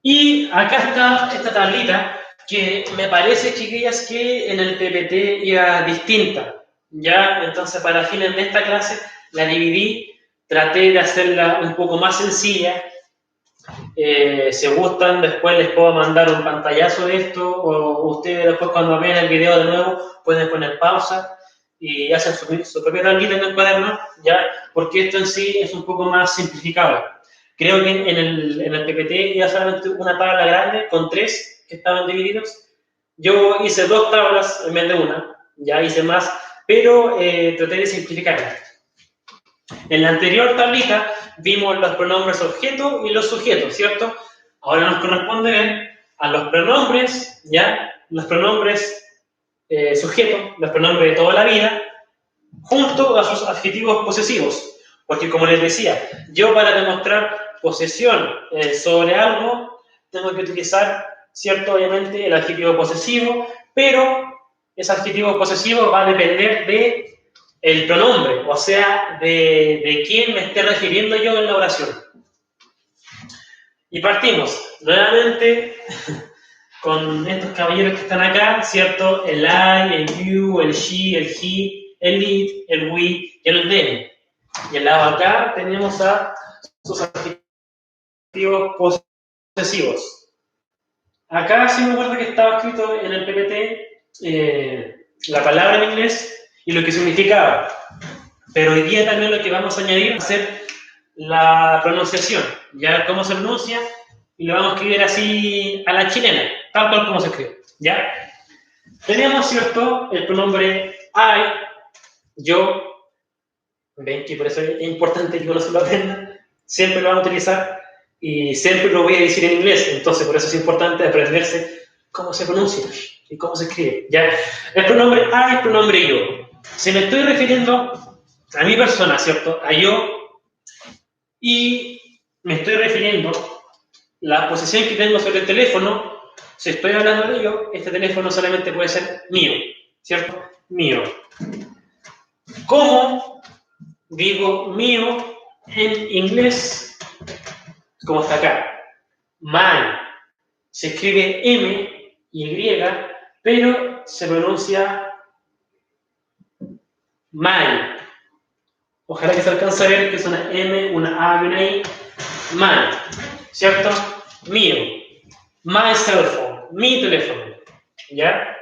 Y acá está esta tablita que me parece, chiquillas, que en el PPT iba distinta, ¿ya? Entonces, para fines de esta clase, la dividí, traté de hacerla un poco más sencilla. Si gustan, después les puedo mandar un pantallazo de esto, o ustedes después cuando vean el video de nuevo, pueden poner pausa y hacen su propia tablita en el cuaderno, ¿ya? Porque esto en sí es un poco más simplificado. Creo que en el PPT iba solamente una tabla grande con 3 que estaban divididos. Yo hice 2 tablas en vez de una, ya hice más, pero traté de simplificarla. En la anterior tablita vimos los pronombres objeto y los sujetos, ¿cierto? Ahora nos corresponde ver a los pronombres, ¿ya? Los pronombres sujetos, los pronombres de toda la vida, junto a sus adjetivos posesivos. Porque como les decía, yo para demostrar posesión sobre algo, tengo que utilizar, ¿cierto? Obviamente el adjetivo posesivo, pero ese adjetivo posesivo va a depender de el pronombre, o sea, de quién me esté refiriendo yo en la oración. Y partimos nuevamente con estos caballeros que están acá, ¿cierto? El I, el you, el she, el he, el it, el we y el them. Y al lado acá tenemos a sus adjetivos posesivos. Acá sí me acuerdo que estaba escrito en el PPT la palabra en inglés y lo que significaba. Pero hoy día también lo que vamos a añadir va a ser la pronunciación, ya cómo se pronuncia, y lo vamos a escribir así a la chilena, tal cual como se escribe, ¿ya? Tenemos, ¿cierto?, el pronombre I, yo, ven que por eso es importante que uno se lo aprenda, siempre lo van a utilizar y siempre lo voy a decir en inglés, entonces por eso es importante aprenderse cómo se pronuncia y cómo se escribe, ¿ya? El pronombre I, el pronombre yo. Si me estoy refiriendo a mi persona, ¿cierto? A yo, y me estoy refiriendo la posición que tengo sobre el teléfono, si estoy hablando de yo, este teléfono solamente puede ser mío, ¿cierto? Mío. ¿Cómo digo mío en inglés? Como está acá. Mine. Se escribe M, Y, pero se pronuncia mine. Ojalá que se alcance a ver que es una M, una A y una I. Mine, ¿cierto? Mío. My cell phone, mi teléfono. ¿Ya?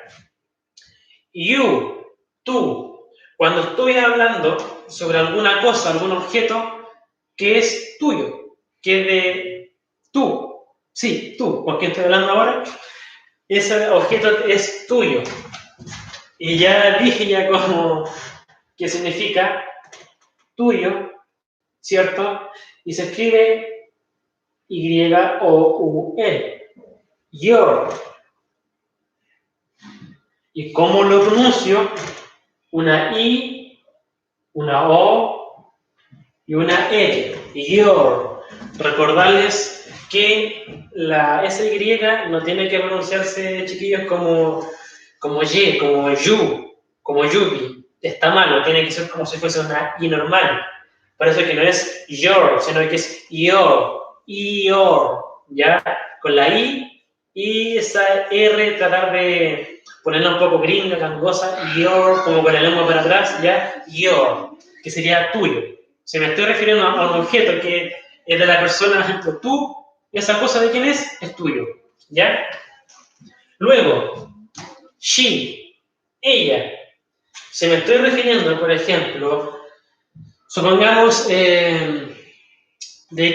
You, tú. Cuando estoy hablando sobre alguna cosa, algún objeto que es tuyo, que es de tú. Sí, tú. ¿Con quién estoy hablando ahora? Ese objeto es tuyo. Y ya dije ya como que significa tuyo, ¿cierto? Y se escribe Y-O-U-L. Your. ¿Y cómo lo pronuncio? Una I, una O y una L. Your. Recordarles que la SY no tiene que pronunciarse, chiquillos, como Y, como you, como yubi. Está malo, tiene que ser como si fuese una I normal. Por eso que no es your, sino que es your, ¿ya? Con la I y esa R tratar de ponerla un poco gringa, gangosa, your, como con la lengua para atrás, ¿ya? Your, que sería tuyo. Si me estoy refiriendo a un objeto que es de la persona, por ejemplo, tú, esa cosa de quién es tuyo, ¿ya? Luego, she, ella. Si me estoy refiriendo, por ejemplo, supongamos, ¿de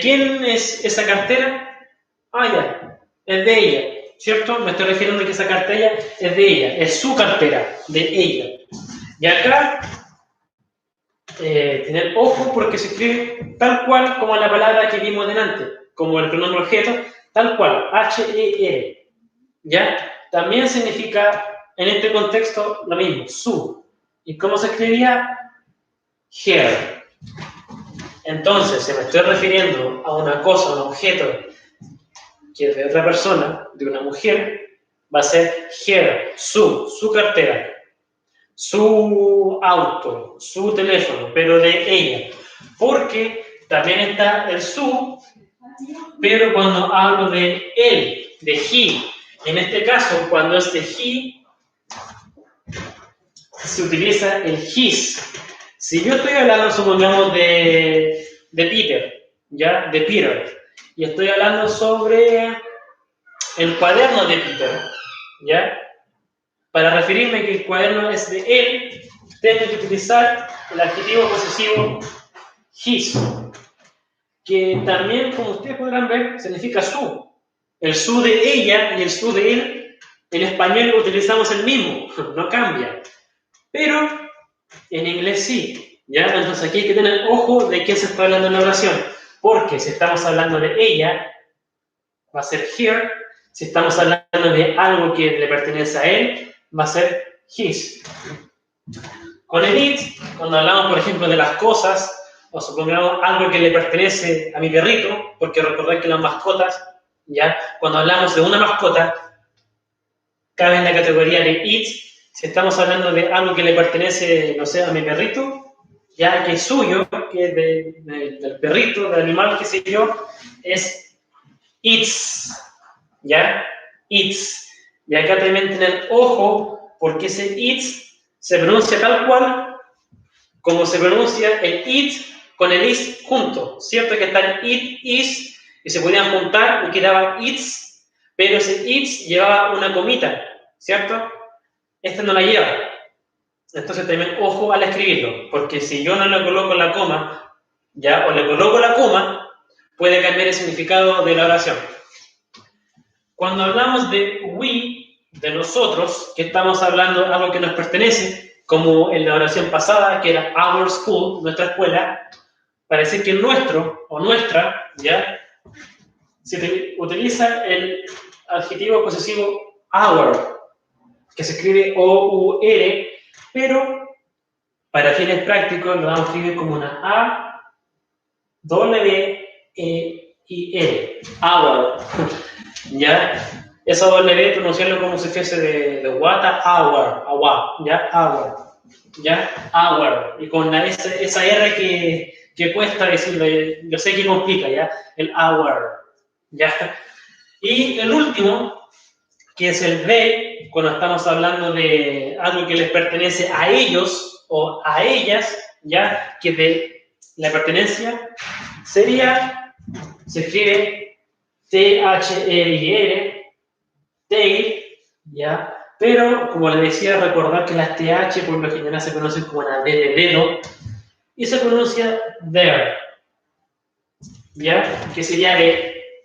quién es esa cartera? Ya, es de ella, ¿cierto? Me estoy refiriendo a que esa cartera es de ella, es su cartera, de ella. Y acá, tener ojo porque se escribe tal cual como la palabra que vimos delante. como el pronombre objeto, tal cual, H-E-R, ¿ya? También significa, en este contexto, lo mismo, su. ¿Y cómo se escribía? Her. Entonces, si me estoy refiriendo a una cosa, a un objeto, que es de otra persona, de una mujer, va a ser her, su cartera, su auto, su teléfono, pero de ella. Porque también está el su, pero cuando hablo de él, de he, en este caso, cuando es de he, se utiliza el his. Si yo estoy hablando, supongamos, de Peter, ¿ya? De Peter, y estoy hablando sobre el cuaderno de Peter, ¿ya? Para referirme que el cuaderno es de él, tengo que utilizar el adjetivo posesivo his, que también, como ustedes podrán ver, significa su. El su de ella y el su de él, en español utilizamos el mismo, no cambia. Pero en inglés sí, ¿ya? Entonces aquí hay que tener ojo de qué se está hablando en la oración, porque si estamos hablando de ella, va a ser her. Si estamos hablando de algo que le pertenece a él, va a ser his. Con el it, cuando hablamos, por ejemplo, de las cosas, o supongamos algo que le pertenece a mi perrito, porque recordad que las mascotas, ¿ya? Cuando hablamos de una mascota, cabe en la categoría de it. Si estamos hablando de algo que le pertenece, no sé, a mi perrito, ya que es suyo, que es del perrito, del animal, qué sé yo, es its, ¿ya? Its. Y acá también tener ojo, porque ese its se pronuncia tal cual como se pronuncia el it con el is junto. Cierto que están it, is, y se podían juntar y quedaban its, pero ese its llevaba una comita, ¿cierto? Esta no la lleva. Entonces también ojo al escribirlo, porque si yo no le coloco la coma, ¿ya? O le coloco la coma, puede cambiar el significado de la oración. Cuando hablamos de we, de nosotros, que estamos hablando de algo que nos pertenece, como en la oración pasada, que era our school, nuestra escuela, para decir que nuestro o nuestra, ¿ya? Se utiliza el adjetivo posesivo our, que se escribe O-U-R, pero para fines prácticos lo vamos a escribir como una A, W-E-I-R, our, ¿ya? Esa W pronunciarlo como si fuese de water, hour, agua, ¿ya? Hour, ¿ya? Hour, y con esa R que cuesta decirlo, yo sé que complica, ¿ya? El hour, ¿ya? Y el último, que es el de, cuando estamos hablando de algo que les pertenece a ellos o a ellas, ¿ya? Que de la pertenencia sería, se escribe T-H-E-I-R, their, ¿ya? Pero, como les decía, recordar que las TH por lo general se conocen como la D de dedo y se pronuncia their, ¿ya? Que sería de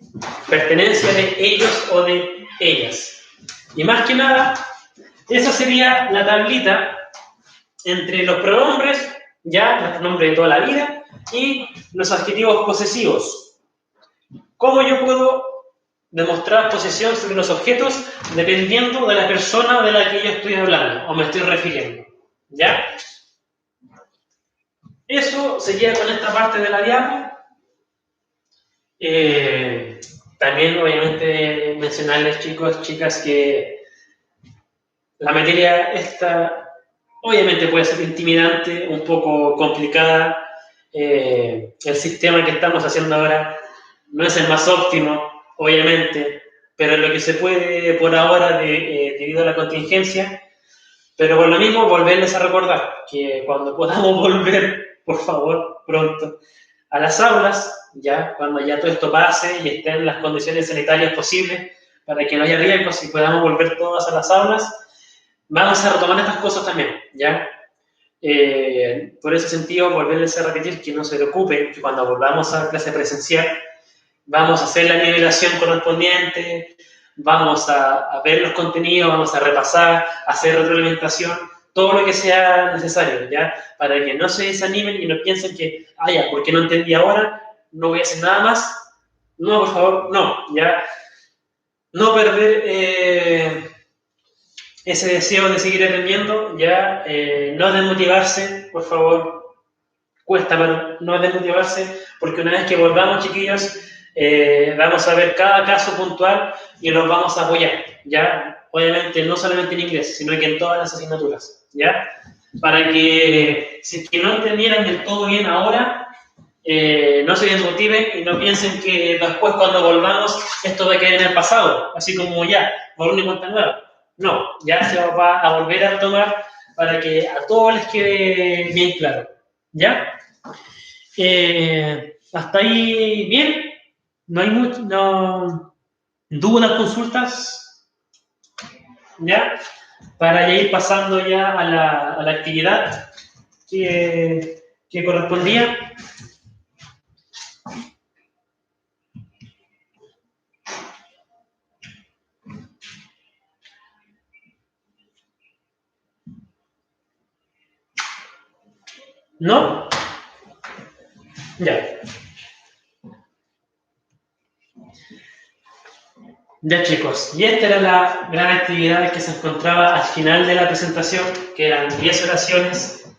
pertenencia de ellos o de ellas. Y más que nada, esa sería la tablita entre los pronombres, ya, los pronombres de toda la vida, y los adjetivos posesivos. ¿Cómo yo puedo demostrar posesión sobre los objetos? Dependiendo de la persona de la que yo estoy hablando o me estoy refiriendo, ¿ya? Eso sería con esta parte de la diapo. También, obviamente, mencionarles, chicos, chicas, que la materia esta, obviamente, puede ser intimidante, un poco complicada. El sistema que estamos haciendo ahora no es el más óptimo, obviamente, pero es lo que se puede por ahora debido a la contingencia. Pero por lo mismo, volverles a recordar que cuando podamos volver, por favor, pronto, a las aulas, ya cuando ya todo esto pase y estén las condiciones sanitarias posibles para que no haya riesgos y podamos volver todas a las aulas, vamos a retomar estas cosas también, ¿ya? Por ese sentido, volverles a repetir que no se preocupen, que cuando volvamos a clase presencial, vamos a hacer la nivelación correspondiente, vamos a ver los contenidos, vamos a repasar, a hacer retroalimentación, todo lo que sea necesario, ¿ya? Para que no se desanimen y no piensen que, ya, porque no entendí ahora, no voy a hacer nada más, No, por favor, no, ya. No perder ese deseo de seguir aprendiendo, ya. No desmotivarse, por favor. Cuesta, pero no desmotivarse, porque una vez que volvamos, chiquillos, vamos a ver cada caso puntual y los vamos a apoyar, ¿ya? Obviamente, no solamente en inglés, sino que en todas las asignaturas, ¿ya? Para que, si es que no entendieran del todo bien ahora, no se desmotiven y no piensen que después, cuando volvamos, esto va a quedar en el pasado, así como ya, por una y cuenta nueva. No, ya se va a volver a retomar para que a todos les quede bien claro, ¿ya? Hasta ahí bien, no hay mucho, no, dudas, consultas, ¿ya? Para ya ir pasando ya a la actividad que correspondía. ¿No? Ya. Ya, chicos, y esta era la gran actividad que se encontraba al final de la presentación, que eran 10 oraciones.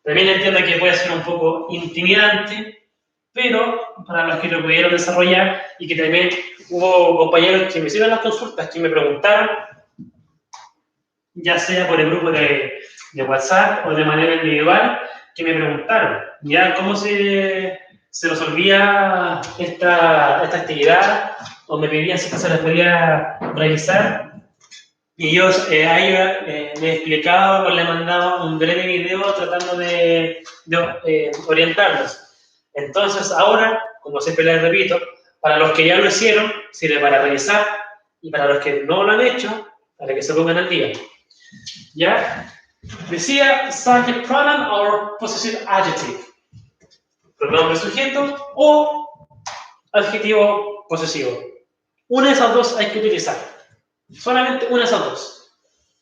También entiendo que puede ser un poco intimidante, pero para los que lo pudieron desarrollar, y que también hubo compañeros que me hicieron las consultas, que me preguntaron, ya sea por el grupo de WhatsApp o de manera individual, que me preguntaron, ya cómo se resolvía esta actividad, o me pedían si se las podía revisar, y yo a ellos les explicaba o les mandaba un breve video tratando de orientarlos. Entonces ahora, como siempre les repito, para los que ya lo hicieron, sirve para revisar, y para los que no lo han hecho, para que se pongan al día. ¿Ya? Decía subject pronoun or possessive adjective. Pronombre sujeto o adjetivo posesivo. Una de esas dos hay que utilizar. Solamente una de esas dos.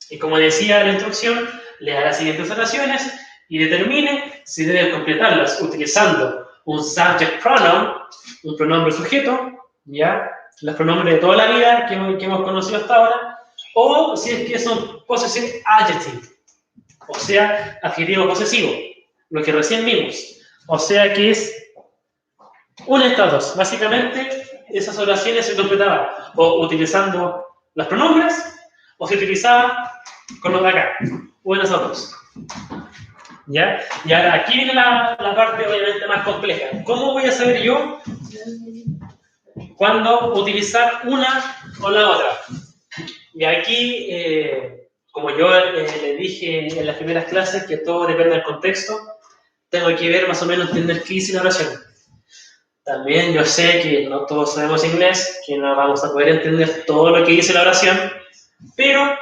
Y como decía la instrucción, lea las siguientes oraciones y determine si debe completarlas utilizando un subject pronoun, un pronombre sujeto, ¿ya? Los pronombres de toda la vida que hemos conocido hasta ahora, o si es que son possessive adjective, o sea, adjetivo posesivo, lo que recién vimos. O sea que es una de estas dos. Básicamente, esas oraciones se completaban o utilizando los pronombres, o se utilizaban con los de acá, una de esas dos. ¿Ya? Y ahora aquí viene la parte obviamente más compleja. ¿Cómo voy a saber yo cuándo utilizar una o la otra? Y aquí, como yo le dije en las primeras clases, que todo depende del contexto, tengo que ver más o menos, entender qué dice la oración. También yo sé que no todos sabemos inglés, que no vamos a poder entender todo lo que dice la oración, pero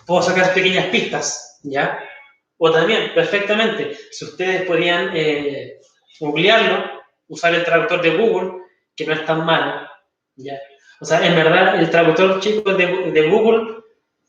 puedo sacar pequeñas pistas, ¿ya? O también, perfectamente, si ustedes podían googlearlo, usar el traductor de Google, que no es tan malo, ¿ya? O sea, en verdad, el traductor, chicos, de Google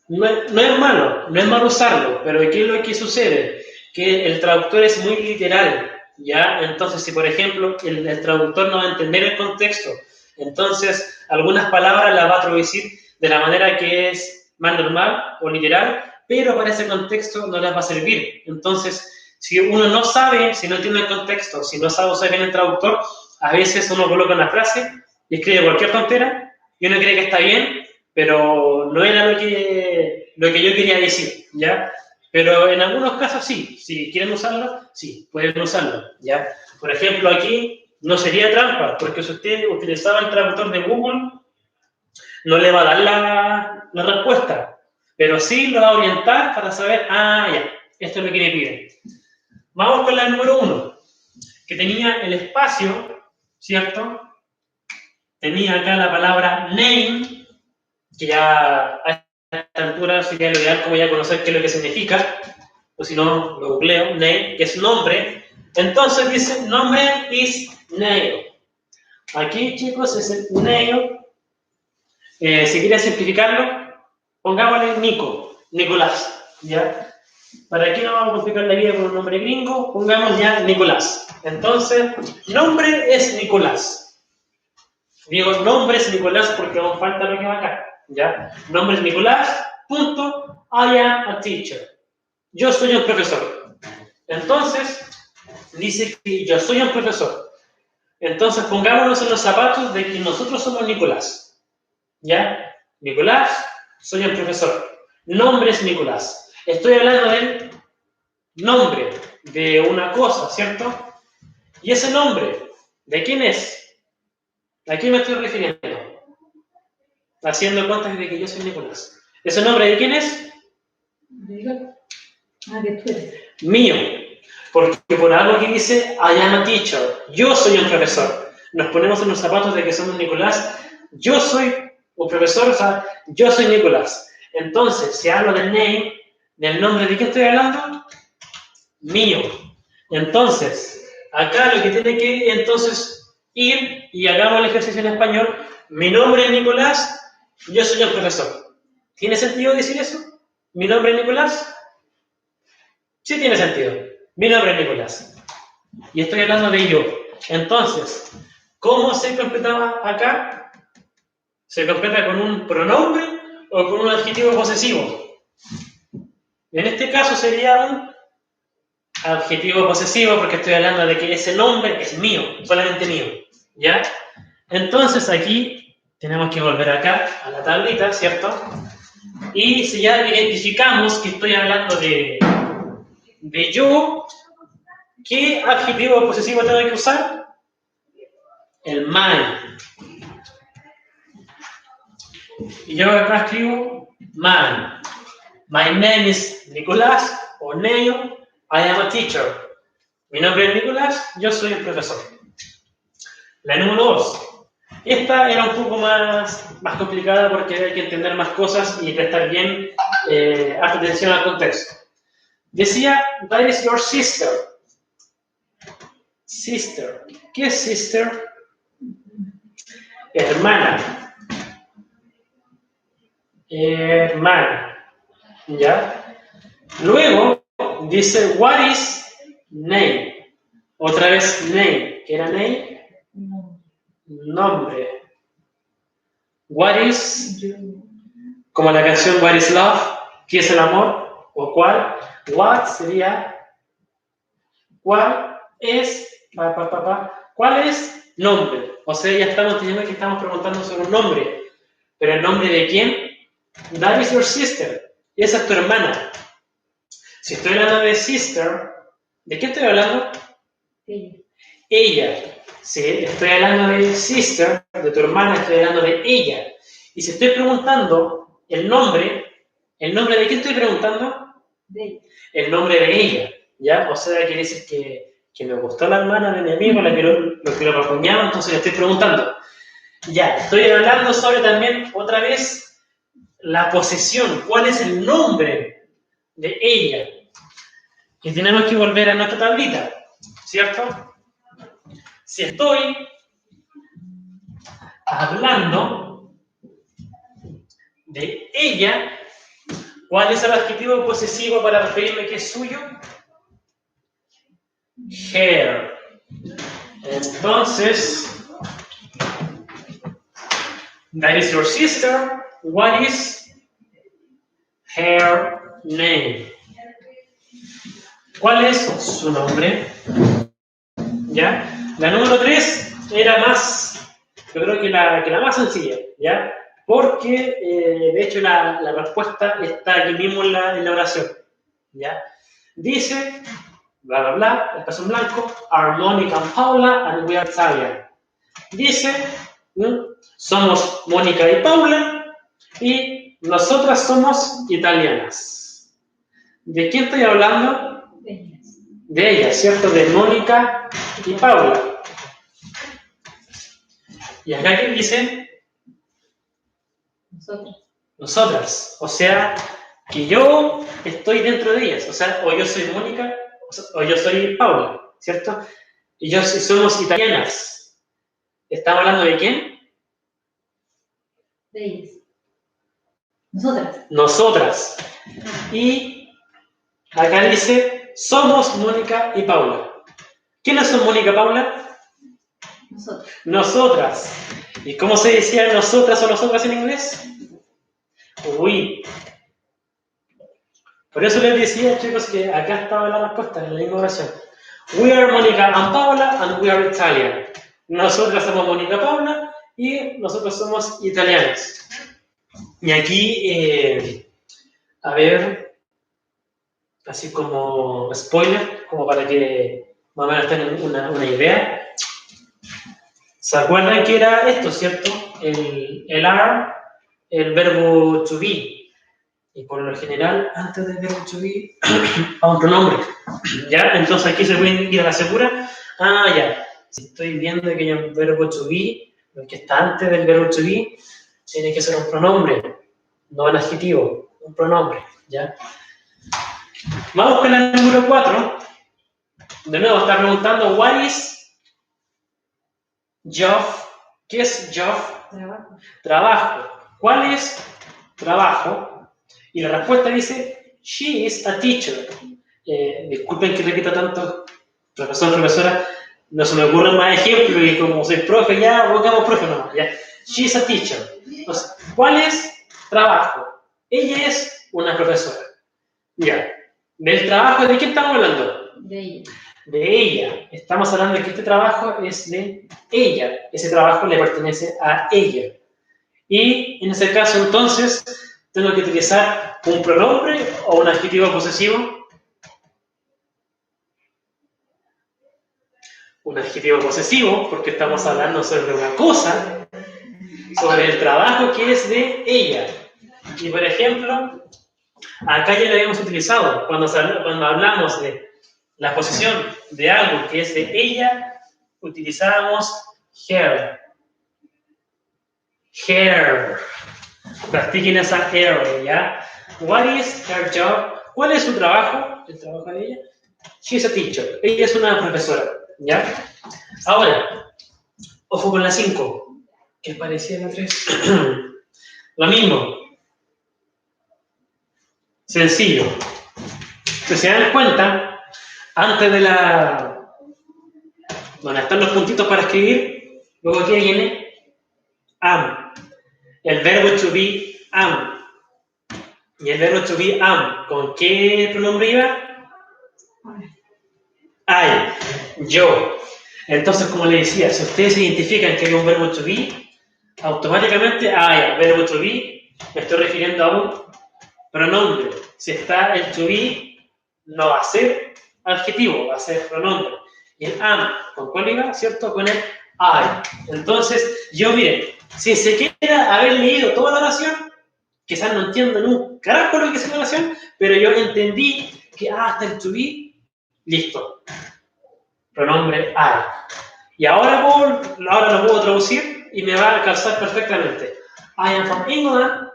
no es malo, no es malo usarlo, pero ¿qué es lo que sucede? Que el traductor es muy literal, ¿ya? Entonces, si por ejemplo el traductor no va a entender el contexto, entonces algunas palabras las va a traducir de la manera que es más normal o literal, pero para ese contexto no les va a servir. Entonces, si uno no sabe, si no entiende el contexto, si no sabe usar bien el traductor, a veces uno coloca una frase y escribe cualquier tontera y uno cree que está bien, pero no era lo que yo quería decir, ¿ya? Pero en algunos casos sí, si quieren usarlo, sí, pueden usarlo, ¿ya? Por ejemplo, aquí no sería trampa, porque si usted utilizaba el traductor de Google, no le va a dar la respuesta, pero sí lo va a orientar para saber, ya, esto es lo que me piden. Vamos con la número 1, que tenía el espacio, ¿cierto? Tenía acá la palabra name, que ya a esta altura sería lo ideal como ya conocer qué es lo que significa, o si no, lo googleo, name, que es nombre. Entonces dice, nombre is nail. Aquí, chicos, es el nail. Si quieren simplificarlo, pongámosle Nico, Nicolás, ¿ya? ¿Para qué no vamos a complicar la vida con un nombre gringo? Pongamos ya Nicolás. Entonces, nombre es Nicolás. Digo nombres Nicolás porque aún falta lo que va acá, ¿ya? Nombres Nicolás, punto, I am a teacher. Yo soy un profesor. Entonces, dice que yo soy un profesor. Entonces, pongámonos en los zapatos de que nosotros somos Nicolás, ¿ya? Nicolás, soy un profesor. Nombre es Nicolás. Estoy hablando del nombre de una cosa, ¿cierto? Y ese nombre, ¿de quién es? ¿A quién me estoy refiriendo? Haciendo cuentas de que yo soy Nicolás. ¿Ese nombre de quién es? Que tú eres. Mío. Porque por algo que dice, I am a teacher. Yo soy un profesor. Nos ponemos en los zapatos de que somos Nicolás. Yo soy un profesor, o sea, yo soy Nicolás. Entonces, si hablo del name, del nombre, ¿de quién estoy hablando? Mío. Entonces, acá lo que tiene que entonces ir, y hagamos el ejercicio en español, mi nombre es Nicolás, yo soy el profesor. ¿Tiene sentido decir eso? ¿Mi nombre es Nicolás? Sí tiene sentido. Mi nombre es Nicolás. Y estoy hablando de yo. Entonces, ¿cómo se completaba acá? ¿Se completa con un pronombre o con un adjetivo posesivo? En este caso sería un adjetivo posesivo porque estoy hablando de que ese nombre es mío, solamente mío, ¿ya? Entonces aquí tenemos que volver acá a la tablita, ¿cierto? Y si ya identificamos que estoy hablando de yo, ¿qué adjetivo posesivo tengo que usar? El my. Y yo acá escribo my. My name is Nicolás o Neo. I am a teacher. Mi nombre es Nicolás, yo soy el profesor. La número 2. Esta era un poco más complicada porque hay que entender más cosas y prestar bien atención al contexto. Decía, that is your sister. Sister. ¿Qué es sister? Hermana. Hermana. ¿Ya? Luego dice, what is name? Otra vez name. ¿Qué era name? Nombre. What is, como la canción What is love? ¿Qué es el amor? ¿O cuál? What sería, ¿cuál es? ¿Cuál es? Nombre. O sea, ya estamos diciendo que estamos preguntando sobre un nombre. ¿Pero el nombre de quién? That is your sister. Esa es tu hermana. Si estoy hablando de sister, ¿de qué estoy hablando? Ella. Si estoy hablando de sister, de tu hermana, estoy hablando de ella. Y si estoy preguntando el nombre ¿de quién estoy preguntando? De ella. El nombre de ella, ¿ya? O sea, quiere decir que me gustó la hermana de mi amigo, la que lo acompañaba, entonces le estoy preguntando. Ya, estoy hablando sobre también, otra vez, la posesión. ¿Cuál es el nombre de ella? Y tenemos que volver a nuestra tablita, ¿cierto? Si estoy hablando de ella, ¿cuál es el adjetivo posesivo para referirme que es suyo? Her. Entonces, that is your sister. What is her name? ¿Cuál es su nombre? ¿Ya? La número 3 era más, yo creo que la más sencilla, ¿ya? Porque, de hecho, la respuesta está aquí mismo en la oración, ¿ya? Dice, bla, bla, bla, el paso en blanco, are Monica and Paula and we are Italian. Dice, somos Mónica y Paula y nosotras somos italianas. ¿De quién estoy hablando? De ellas, ¿cierto? De Mónica y Paula. Y acá ¿qué dice? Nosotras. O sea, que yo estoy dentro de ellas. O sea, o yo soy Mónica o yo soy Paula, ¿cierto? Y yo somos italianas. ¿Estamos hablando de quién? De ellas. Nosotras. Nosotras. Y acá dice, somos Mónica y Paula. ¿Quiénes son Mónica y Paula? Nosotros. Nosotras. ¿Y cómo se decía nosotras o nosotras en inglés? We. Por eso les decía, chicos, que acá estaba la respuesta en la misma oración. We are Mónica and Paula and we are Italian. Nosotras somos Mónica y Paula y nosotros somos italianos. Y aquí, a ver, así como spoiler, como para que más o menos tengan una idea. ¿Se acuerdan que era esto, cierto? El are, el verbo to be. Y por lo general, antes del verbo to be, a un pronombre. ¿Ya? Entonces aquí se pueden ir a la segura. Ah, ya. Si estoy viendo que hay un verbo to be, lo que está antes del verbo to be, tiene que ser un pronombre, no un adjetivo, un pronombre. ¿Ya? Vamos con la número 4. De nuevo, está preguntando, what is job? ¿Qué es job? Trabajo. Trabajo. ¿Cuál es trabajo? Y la respuesta dice, she is a teacher. Disculpen que repita tanto, profesor, profesora, no se me ocurren más ejemplos y como soy profe ya, buscamos profe nomás, ya. She is a teacher. Entonces, ¿cuál es trabajo? Ella es una profesora. Ya. ¿Del trabajo de quién estamos hablando? De ella. De ella. Estamos hablando de que este trabajo es de ella. Ese trabajo le pertenece a ella. Y en ese caso, entonces, tengo que utilizar un pronombre o un adjetivo posesivo. Un adjetivo posesivo, porque estamos hablando sobre una cosa, sobre el trabajo que es de ella. Y por ejemplo, acá ya lo habíamos utilizado. Cuando hablamos de la posesión de algo que es de ella, utilizábamos her. Her. Practiquen esa R, ¿ya? What is her job? ¿Cuál es su trabajo? ¿El trabajo de ella? She is a teacher. Ella es una profesora, ¿ya? Ahora, ojo con la 5. ¿Qué parecía la 3? Lo mismo. Sencillo. Si se dan cuenta, antes de la... donde están los puntitos para escribir, luego aquí viene am. El verbo to be, am. Y el verbo to be, am. ¿Con qué pronombre iba? I. Yo. Entonces, como le decía, si ustedes identifican que hay un verbo to be, automáticamente, verbo to be, me estoy refiriendo a un pronombre. Si está el to be, no va a ser adjetivo, va a ser pronombre. Y el am, ¿con cuál iba? ¿Cierto? Con el I. Entonces, yo miren, sin siquiera haber leído toda la oración, quizás no entiendo un carajo lo que es la oración, pero yo entendí que está el to be, listo. Pronombre I. Y ahora lo puedo traducir y me va a calzar perfectamente. I am from England.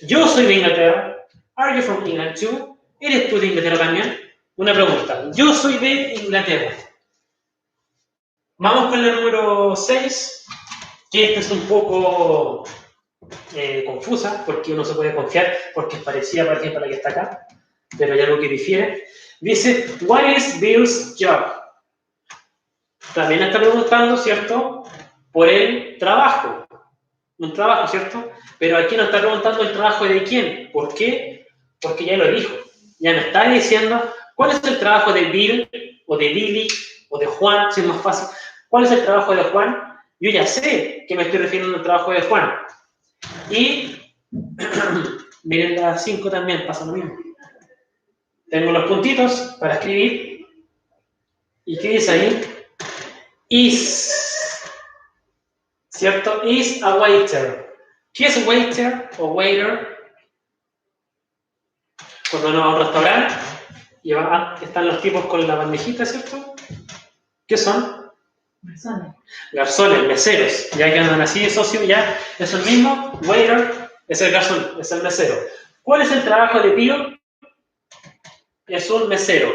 Yo soy de Inglaterra. Are you from England too? ¿Eres tú de Inglaterra también? Una pregunta. Yo soy de Inglaterra. Vamos con el número 6, que esta es un poco confusa, porque uno se puede confiar, porque es parecida, por ejemplo, a la que está acá, pero hay algo que difiere. Dice, what is Bill's job? También está preguntando, ¿cierto?, por el trabajo. Un trabajo, ¿cierto? Pero aquí nos está preguntando el trabajo de quién. ¿Por qué? Porque ya lo dijo. Ya me está diciendo cuál es el trabajo de Bill, o de Billy, o de Juan, si es más fácil. ¿Cuál es el trabajo de Juan? Yo ya sé que me estoy refiriendo al trabajo de Juan. Y miren la 5 también, pasa lo mismo. Tengo los puntitos para escribir. ¿Y qué dice ahí? Is, ¿cierto? Is a waiter. ¿Qué es waiter o waiter? Cuando uno va a un restaurante y están los tipos con la bandejita, ¿cierto? ¿Qué son? Garzones. Garzones, meseros. Ya que andan así de socio, ya es el mismo. Waiter es el garzón, es el mesero. ¿Cuál es el trabajo de Pío? Es un mesero.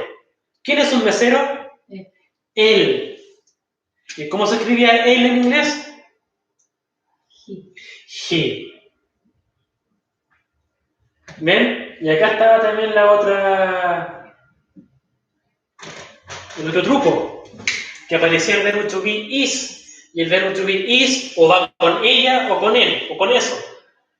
¿Quién es un mesero? Él. ¿Y cómo se escribía él en inglés? He. ¿Ven? Y acá estaba también el otro truco, que aparecía el verbo to be is, y el verbo to be is o va con ella o con él o con eso.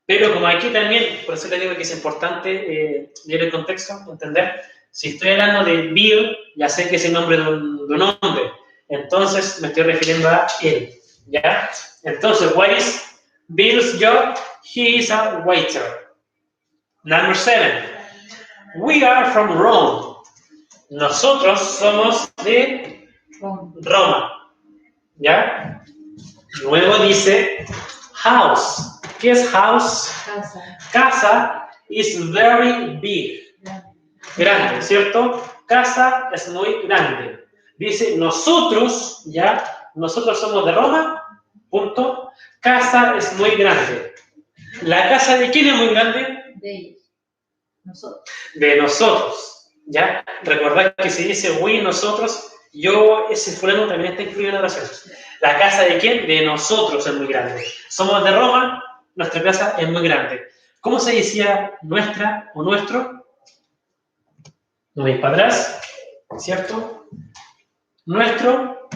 Pero como aquí también, por eso les digo que es importante leer el contexto, entender. Si estoy hablando de Bill, ya sé que es el nombre de un hombre. Entonces me estoy refiriendo a él. ¿Ya? Entonces, what is Bill's job? He is a waiter. Number 7. We are from Rome. Nosotros somos de Roma. ¿Ya? Luego dice house. ¿Qué es house? Casa. Casa is very big. Grande, ¿cierto? Casa es muy grande. Dice nosotros, ¿ya? Nosotros somos de Roma, punto. Casa es muy grande. ¿La casa de quién es muy grande? De ellos. Nosotros. De nosotros, ¿ya? Recordad que si dice we, nosotros, yo, ese fulano también está incluido en la oración. ¿La casa de quién? De nosotros es muy grande. Somos de Roma, nuestra casa es muy grande. ¿Cómo se decía nuestra o nuestro? No vais para atrás, ¿cierto? Nuestro,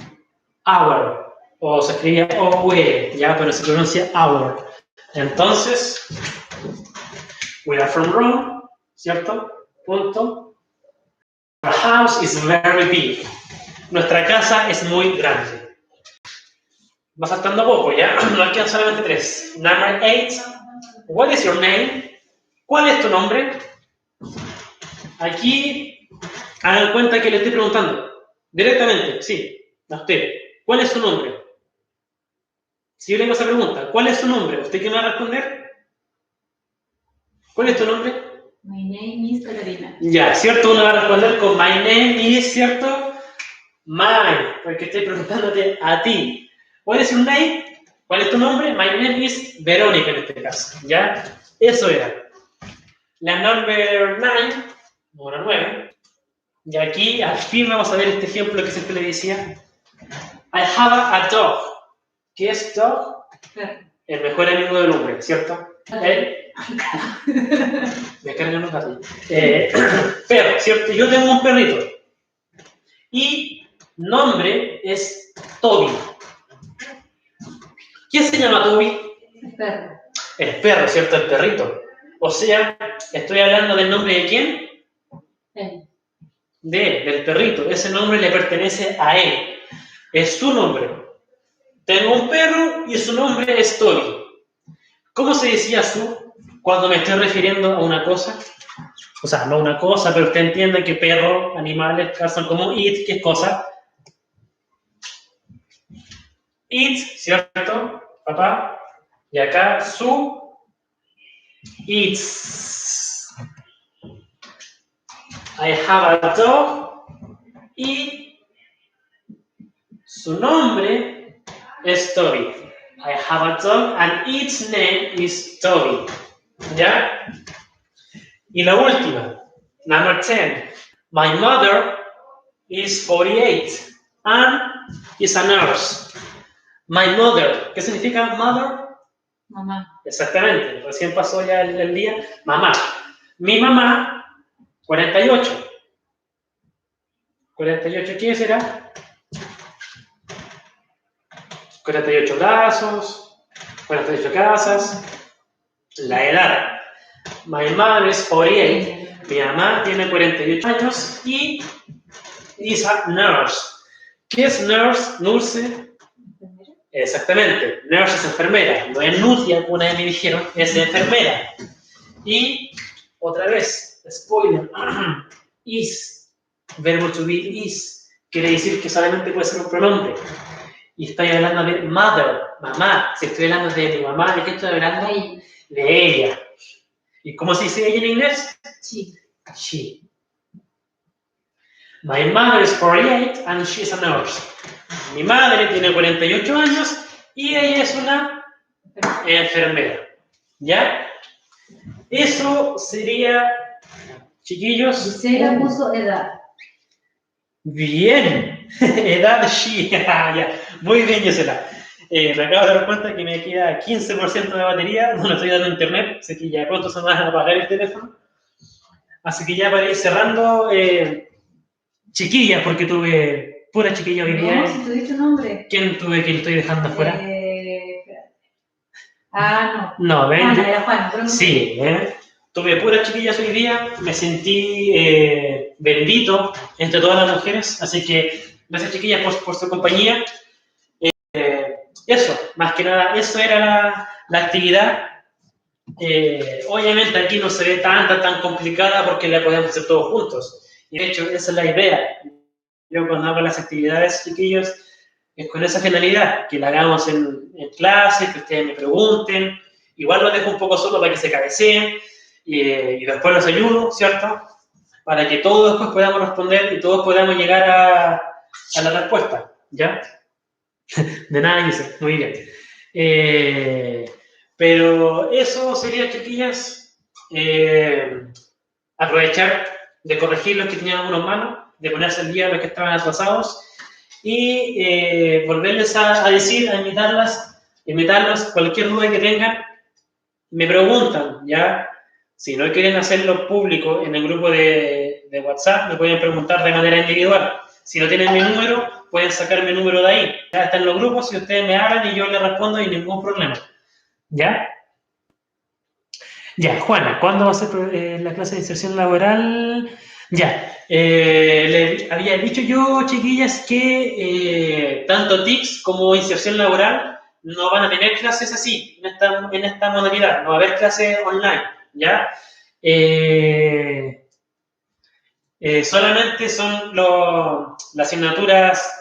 our. O se escribía OUE, ya, pero se pronuncia our. Entonces, we are from Rome, ¿cierto? Punto. Our house is very big. Nuestra casa es muy grande. Va faltando poco, ¿ya? Nos quedan solamente 3. Number 8. What is your name? ¿Cuál es tu nombre? Aquí, hagan cuenta que le estoy preguntando. Directamente, sí, a usted. ¿Cuál es su nombre? Si yo le hago esa pregunta, ¿cuál es su nombre? ¿Usted qué me va a responder? ¿Cuál es tu nombre? My name is Carolina. Ya, ¿cierto? Uno va a responder con my name is, ¿cierto? Mine, porque estoy preguntándote a ti. ¿Cuál es tu name? ¿Cuál es tu nombre? My name is Verónica en este caso, ¿ya? Eso era. La number 9, número 9. Y aquí al fin vamos a ver este ejemplo que siempre le decía. I have a dog. ¿Qué es dog? El mejor amigo del hombre, ¿cierto? Me cargan los gatos. Perro, ¿cierto? Yo tengo un perrito. Y nombre es Toby. ¿Quién se llama Toby? El perro. El perro, ¿cierto? El perrito. O sea, estoy hablando del nombre de quién? Él. Del perrito. Ese nombre le pertenece a él. Es su nombre. Tengo un perro y su nombre es Toby. ¿Cómo se decía su cuando me estoy refiriendo a una cosa? O sea, no una cosa, pero usted entiende que perro, animales, son como it, ¿qué es cosa? It, ¿cierto? Papá. Y acá su, its. I have a dog y su nombre es Toby. I have a dog and its name is Toby. ¿Ya? Y la última, number 10. My mother is 48 and is a nurse. My mother, ¿qué significa mother? Mamá. Exactamente, recién pasó ya el día. Mamá. Mi mamá, 48. 48, ¿qué será? 48 brazos, 48 casas, la edad. My mother is 48. Mi mamá tiene 48 años y is a nurse. ¿Qué es nurse? Nurse. Exactamente. Nurse es enfermera. No es nutia, como una vez me dijeron, es enfermera. Y, otra vez, spoiler, is, verbo to be is, quiere decir que solamente puede ser un pronombre. Y estoy hablando de mother, mamá. Si estoy hablando de mi mamá, ¿de qué estoy hablando? De ella. ¿Y cómo se dice ella en inglés? Sí. She. My mother is 48 and she's a nurse. Mi madre tiene 48 años y ella es una enfermera. ¿Ya? Eso sería, chiquillos. Gisela puso edad. Bien. Edad she. Ya. Muy bien, Gisela. Me acabo de dar cuenta que me queda 15% de batería. No estoy dando internet, así que ya pronto se me va a apagar el teléfono. Así que ya para ir cerrando, chiquillas, porque tuve Pura chiquilla hoy día. No, si tuviste un nombre. ¿Quién tuve que estoy dejando afuera? Espérate. Ah, no. No, ven. Juana, era Juana. Pero no Sí, tuve puras chiquillas hoy día, me sentí bendito entre todas las mujeres, así que gracias chiquillas por su compañía. Eso, más que nada, eso era la actividad. Obviamente aquí no se ve tan complicada porque la podemos hacer todos juntos. Y de hecho, esa es la idea. Yo cuando hago las actividades, chiquillos, es con esa finalidad, que la hagamos en clase, que ustedes me pregunten. Igual los dejo un poco solo para que se cabeceen y después los ayudo, ¿cierto? Para que todos después podamos responder y todos podamos llegar a la respuesta, ¿ya? De nada, dice, muy bien. Pero eso sería, chiquillas, aprovechar de corregir los que tenían algunos malos, de ponerse al día los que estaban atrasados y volverles a decir, a invitarlos, cualquier duda que tengan, me preguntan, ¿ya? Si no quieren hacerlo público en el grupo de WhatsApp, me pueden preguntar de manera individual. Si no tienen mi número, pueden sacar mi número de ahí. Ya está en los grupos, si ustedes me hablan y yo les respondo, y ningún problema. ¿Ya? Ya, Juana, ¿cuándo va a ser la clase de inserción laboral? Ya, le había dicho yo, chiquillas, que tanto TICS como inserción laboral no van a tener clases así, en esta modalidad, no va a haber clases online, ¿ya? Solamente son las asignaturas,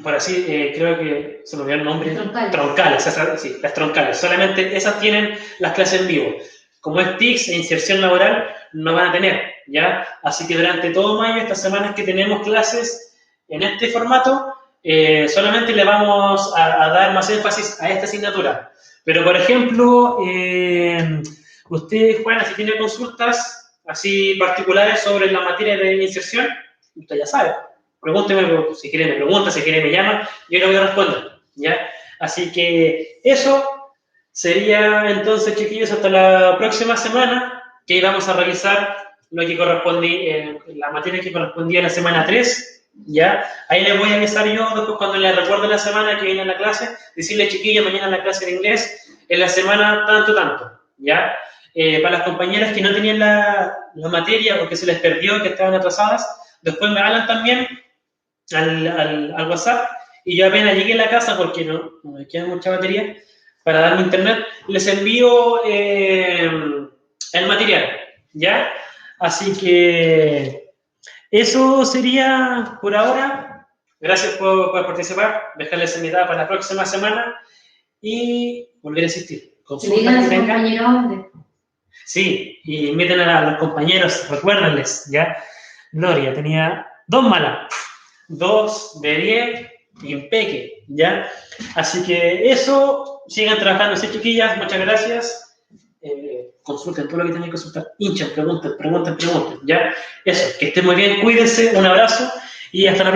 por así, creo que se me olvidó el nombre. Troncales, sí, las troncales. Solamente esas tienen las clases en vivo. Como es TICS e inserción laboral, no van a tener, ¿ya? Así que durante todo mayo, estas semanas que tenemos clases en este formato, solamente le vamos a dar más énfasis a esta asignatura. Pero, por ejemplo, usted, Juana, si tiene consultas así particulares sobre la materia de inserción, usted ya sabe. Pregúnteme, si quiere me pregunta, si quiere me llama, yo le voy a responder, ¿ya? Así que eso sería entonces, chiquillos, hasta la próxima semana, que vamos a revisar lo que correspondía, la materia que correspondía a la semana 3, ¿ya? Ahí les voy a avisar yo, después cuando les recuerde la semana que viene a la clase, decirle, chiquillos, mañana en la clase de inglés, en la semana tanto, ¿ya? Para las compañeras que no tenían la materia o que se les perdió, que estaban atrasadas, después me hablan también al WhatsApp y yo apenas llegué a la casa porque no me queda mucha batería para darme internet, les envío el material, ¿ya? Así que eso sería por ahora. Gracias por participar, dejarles invitada para la próxima semana y volver a asistir. Consulta que tengan. Sí, y inviten a los compañeros, recuérdenles, ¿ya? Gloria tenía 2 malas. 2 de 10, impeque, ¿ya? Así que eso, sigan trabajando así, chiquillas, muchas gracias. Consulten todo lo que tengan que consultar, hinchan, pregunten, ¿ya? Eso, que estén muy bien, cuídense, un abrazo y hasta la próxima.